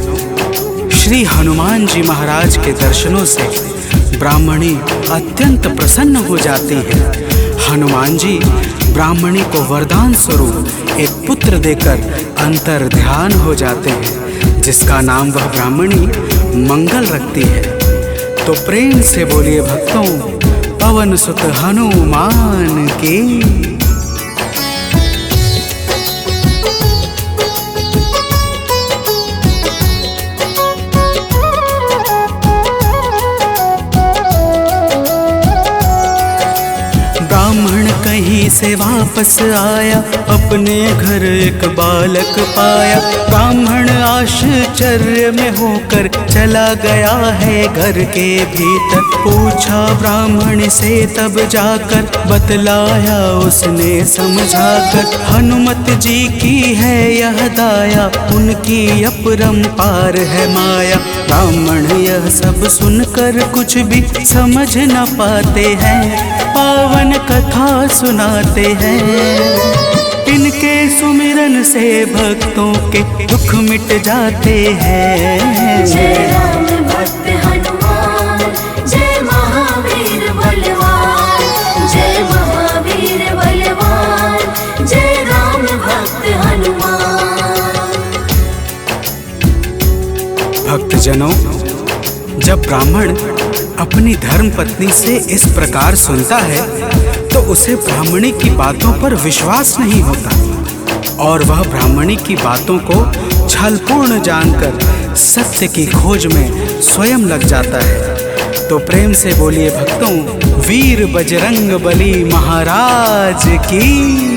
श्री हनुमान जी महाराज के दर्शनों से ब्राह्मणी अत्यंत प्रसन्न हो जाती है। हनुमान जी ब्राह्मणी को वरदान स्वरूप एक पुत्र देकर अंतर ध्यान हो जाते हैं, जिसका नाम वह ब्राह्मणी मंगल रखती है। तो प्रेम से बोलिए भक्तों, पवन सुत हनुमान की। ब्राह्मण कहीं से वापस आया, अपने घर एक बालक पाया। ब्राह्मण आश्चर्य में होकर चला गया है घर के भीतर। पूछा ब्राह्मण से तब जाकर, बतलाया उसने समझाकर। हनुमत जी की है यह दाया, उनकी अपरंपार है माया। ब्राह्मण यह सब सुनकर कुछ भी समझ न पाते हैं, पावन कथा सुनाते हैं। इनके सुमिरन से भक्तों के दुख मिट जाते हैं। जय राम भक्त हनुमान, जय महावीर बलवान, जय महावीर बलवान, जय राम भक्त हनुमान। भक्तजनों, जब ब्राह्मण अपनी धर्म पत्नी से इस प्रकार सुनता है तो उसे ब्राह्मणी की बातों पर विश्वास नहीं होता और वह ब्राह्मणी की बातों को छलपूर्ण जानकर सत्य की खोज में स्वयं लग जाता है। तो प्रेम से बोलिए भक्तों, वीर बजरंग बली महाराज की।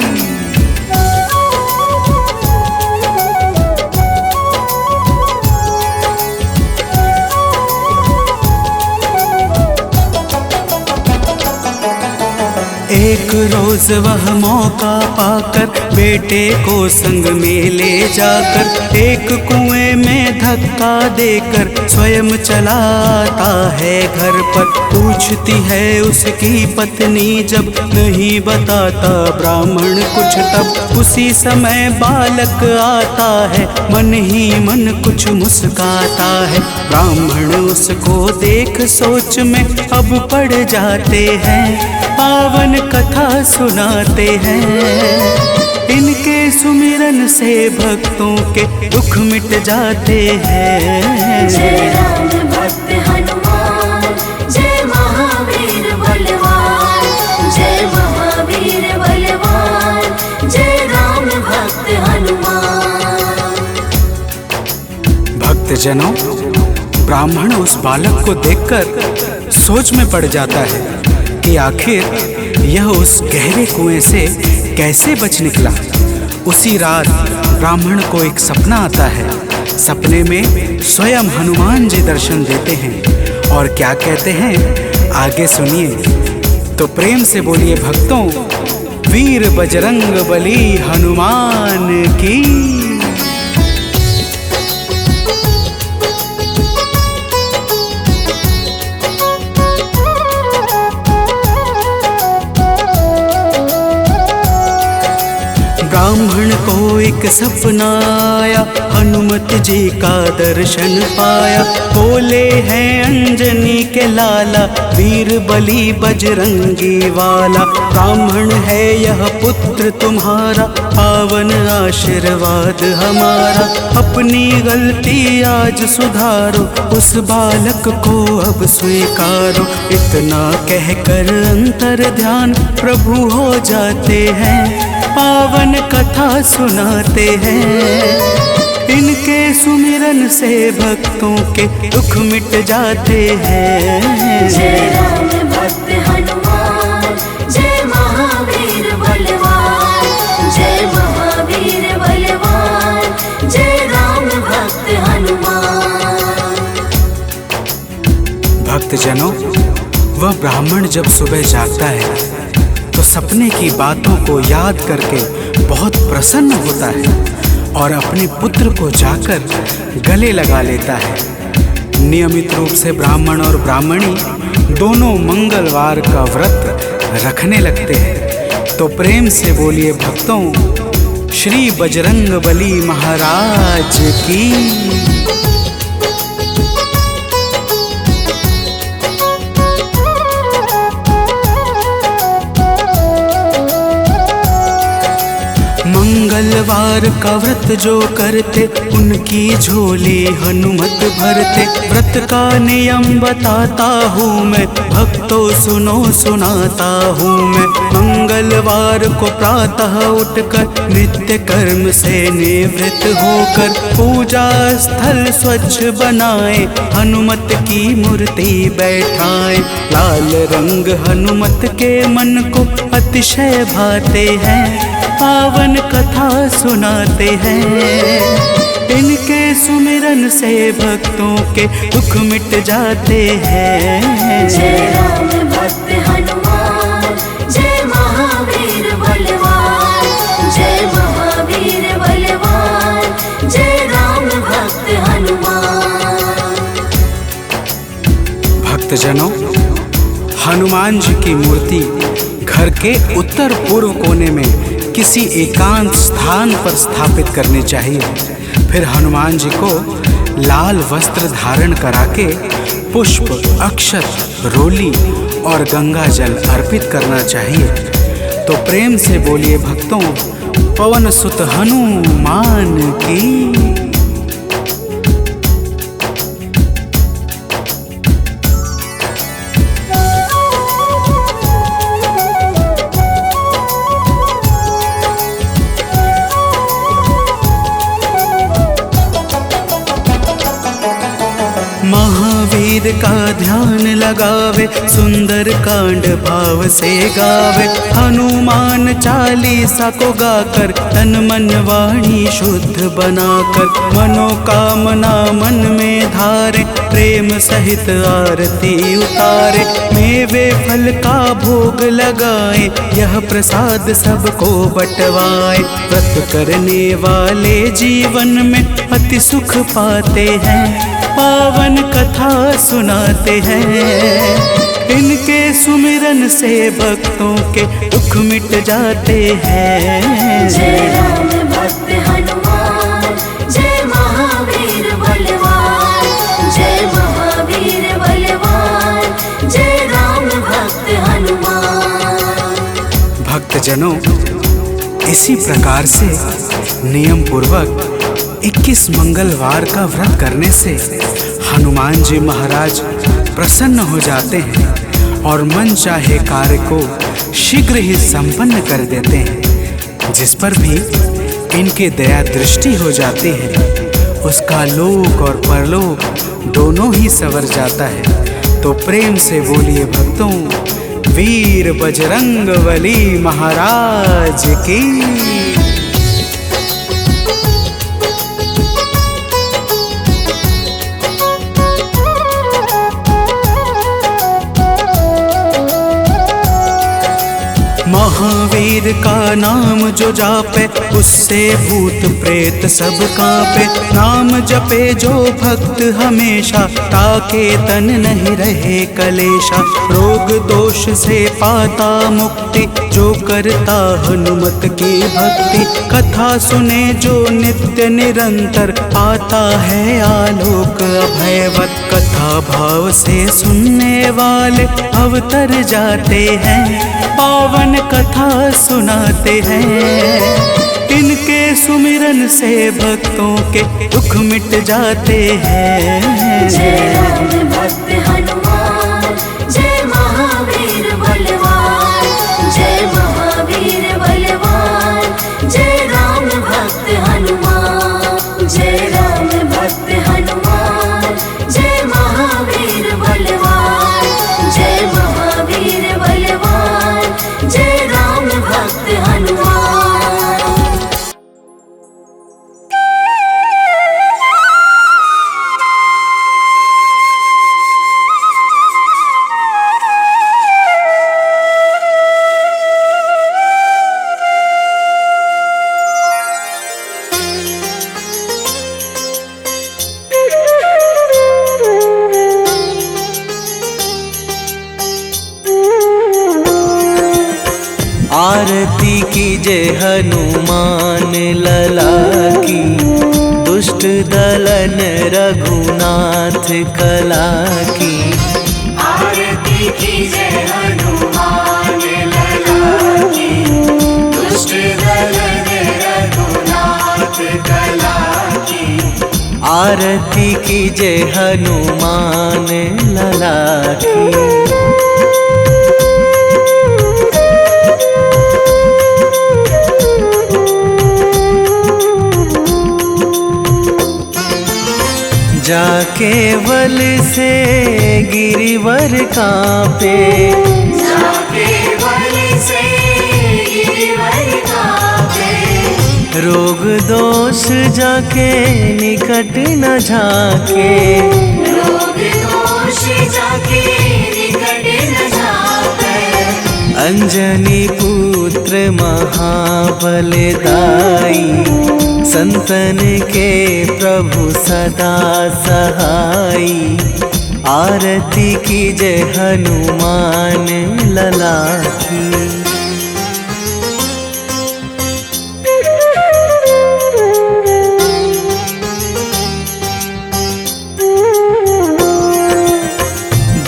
एक रोज वह मौका पाकर बेटे को संग में ले जाकर एक कुएं में धक्का देकर स्वयं चलाता है घर पर। पूछती है उसकी पत्नी जब, नहीं बताता ब्राह्मण कुछ तब। उसी समय बालक आता है, मन ही मन कुछ मुस्काता है। ब्राह्मण उसको देख सोच में अब पड़ जाते हैं, पावन कथा सुनाते हैं। इनके सुमिरन से भक्तों के दुख मिट जाते हैं। जय राम भक्त हनुमान, जय महावीर बलवान, जय महावीर बलवान, जय राम भक्त हनुमान। भक्तजनों, ब्राह्मण उस बालक को देखकर सोच में पड़ जाता है कि आखिर यह उस गहरे कुएं से कैसे बच निकला। उसी रात ब्राह्मण को एक सपना आता है। सपने में स्वयं हनुमान जी दर्शन देते हैं और क्या कहते हैं आगे सुनिए। तो प्रेम से बोलिए भक्तों, वीर बजरंग बली हनुमान की। ब्राह्मण को एक सपना आया, हनुमत जी का दर्शन पाया। बोले हैं अंजनी के लाला, वीर बली बजरंगी वाला। ब्राह्मण है यह पुत्र तुम्हारा, पावन आशीर्वाद हमारा। अपनी गलती आज सुधारो, उस बालक को अब स्वीकारो। इतना कहकर अंतर ध्यान प्रभु हो जाते हैं, पावन कथा सुनाते हैं। इनके सुमिरन से भक्तों के दुख मिट जाते हैं। जय राम भक्त हनुमान, जय महावीर बलवान, जय महावीर बलवान, जय राम भक्त हनुमान। भक्तजनों, वह ब्राह्मण जब सुबह जागता है तो सपने की बातों को याद करके बहुत प्रसन्न होता है और अपने पुत्र को जाकर गले लगा लेता है। नियमित रूप से ब्राह्मण और ब्राह्मणी दोनों मंगलवार का व्रत रखने लगते हैं। तो प्रेम से बोलिए भक्तों, श्री बजरंग बली महाराज की। मंगलवार का व्रत जो करते उनकी झोली हनुमत भरते। व्रत का नियम बताता हूँ मैं, भक्तों सुनो सुनाता हूँ मैं। मंगलवार को प्रातः उठकर नित्य कर्म से निवृत्त होकर पूजा स्थल स्वच्छ बनाए, हनुमत की मूर्ति बैठाए। लाल रंग हनुमत के मन को अतिशय भाते हैं, पावन कथा सुनाते हैं। इनके सुमिरन से भक्तों के दुख मिट जाते हैं। जय राम भक्त हनुमान, जय महावीर बलवान, जय महावीर बलवान, जय राम भक्त हनुमान। भक्तजनों, हनुमान जी की मूर्ति घर के उत्तर पूर्व कोने में किसी एकांत स्थान पर स्थापित करनी चाहिए। फिर हनुमान जी को लाल वस्त्र धारण करा के पुष्प, अक्षत, रोली और गंगा जल अर्पित करना चाहिए। तो प्रेम से बोलिए भक्तों, पवन सुत हनुमान की। महावीर का ध्यान लगावे, सुंदर कांड भाव से गावे। हनुमान चालीसा को गाकर तन मन वाणी शुद्ध बनाकर, मनोकामना मन में धारे, प्रेम सहित आरती उतारे। मेवे फल का भोग लगाए, यह प्रसाद सबको बंटवाए। व्रत करने वाले जीवन में अति सुख पाते हैं, पावन कथा सुनाते हैं। इनके सुमिरन से भक्तों के दुख मिट जाते हैं। जय राम भक्त हनुमान, जय महावीर बलवान, जय महावीर बलवान, जय राम भक्त हनुमान। भक्तजनों, इसी प्रकार से नियम पूर्वक 21 मंगलवार का व्रत करने से हनुमान जी महाराज प्रसन्न हो जाते हैं और मन चाहे कार्य को शीघ्र ही संपन्न कर देते हैं। जिस पर भी इनके दया दृष्टि हो जाती है, उसका लोक और परलोक दोनों ही संवर जाता है। तो प्रेम से बोलिए भक्तों, वीर बजरंगबली महाराज की। महावीर का नाम जो जापे, उससे भूत प्रेत सब कांपे। नाम जपे जो भक्त हमेशा, ताके तन नहीं रहे कलेशा। रोग दोष से पाता मुक्ति, जो करता हनुमत की भक्ति। कथा सुने जो नित्य निरंतर, आता है आलोक अभयवत। कथा भाव से सुनने वाले अवतर जाते हैं, पावन कथा सुनाते हैं। इनके सुमिरन से भक्तों के दुख मिट जाते हैं। जय राम भक्त हनुमान, जय महावीर बलवान, जय महावीर बलवान, जय राम भक्त हनुमान। जय राम भक्त हनुमान, जय महावीर बलवान, जय महावीर बलवान, जय राम भक्त हनुमान। आरती कीजे हनुमान लला की, दुष्ट दलन रघुनाथ कला की। आरती कीजे हनुमान लला की, दुष्ट दलन रघुनाथ आरती कीजे हनुमान लला की। जाके वल से गिरिवर कांपे, जाके वल से गिरिवर कांपे। रोग दोष जाके निकट न झाके, रोग दोष जाके निकट न झाके। अंजनी पुत्र महाबलदाई, संतन के प्रभु सदा सहाई। आरती कीजे हनुमान लला की।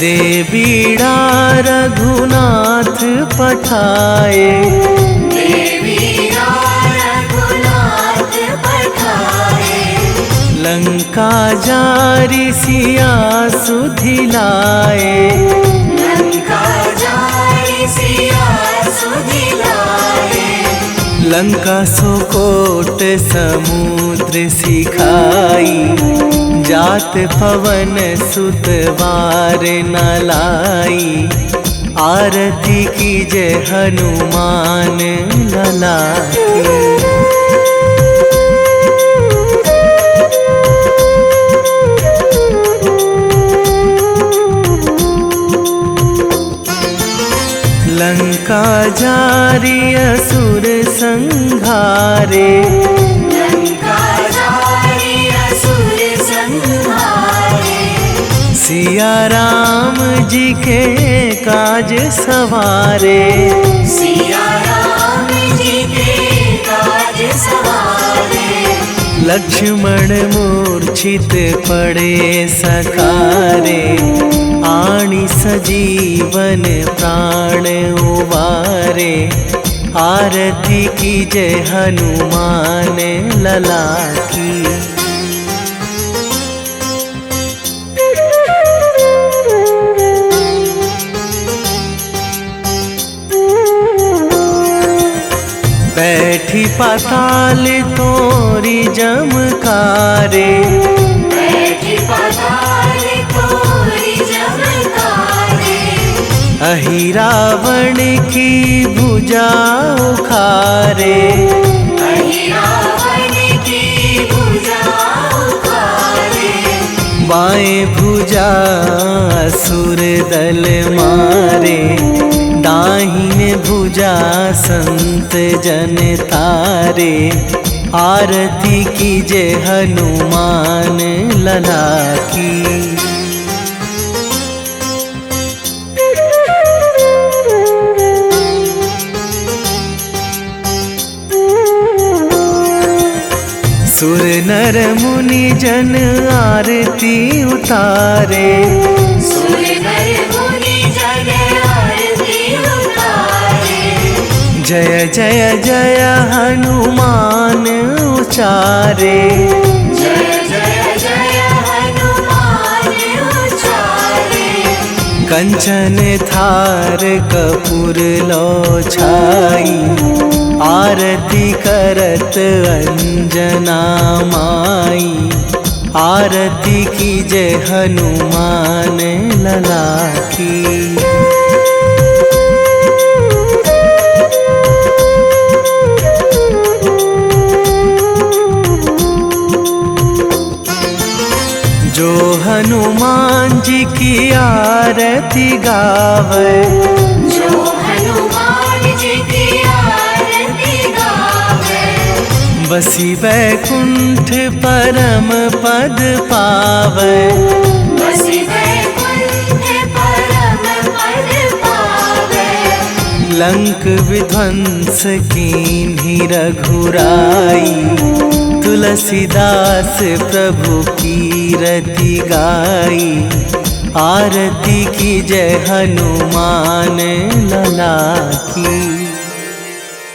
दे बीड़ा रघुनाथ पठाए, लंका जारी सिया सुधिलाए, लंका जारी सिया सुधिलाए। लंका सोकोट समुद्र सिखाई, जात पवन सुत वार न लाई। आरती कीजे हनुमान लला की। लंका जारी असुर संहारे, लंका जारी असुर संहारे। सिया राम जी के काज सवारे, सिया राम जी के काज सवारे। लक्ष्मण मूर्छित पड़े सकारे, आणी सजीवन प्राण उबारे। आरती कीजे हनुमान लला की। बैठी पाताल तोरी जमकारे, बैठी पाताल तोरी जमकारे। अहि रावण की भुजा उखारे, अहि रावण की भुजा उखारे। बाएं भुजा असुर दल मारे, दाहिने भुजा संत जन तारे। आरती कीजे हनुमान लला की। सुर नर मुनि जन आरती उतारे, सुर नर मुनि जन आरती उतारे। जय जय जय हनुमान उचारे, जय जय जय हनुमान उचारे। कंचन थार कपूर लो छाई, आरती करत अंजना माई। आरती कीजे हनुमान लला की। जो हनुमान जी की आरती गावे, जो हनुमान जी की आरती गावे। बसी बैकुंठ परम पद पावे, बसी बैकुंठ परम पद पावे। लंक विध्वंस कीन्ही रघुराई, तुलसीदास प्रभु कीरति गाई। आरती कीजे हनुमान लला की।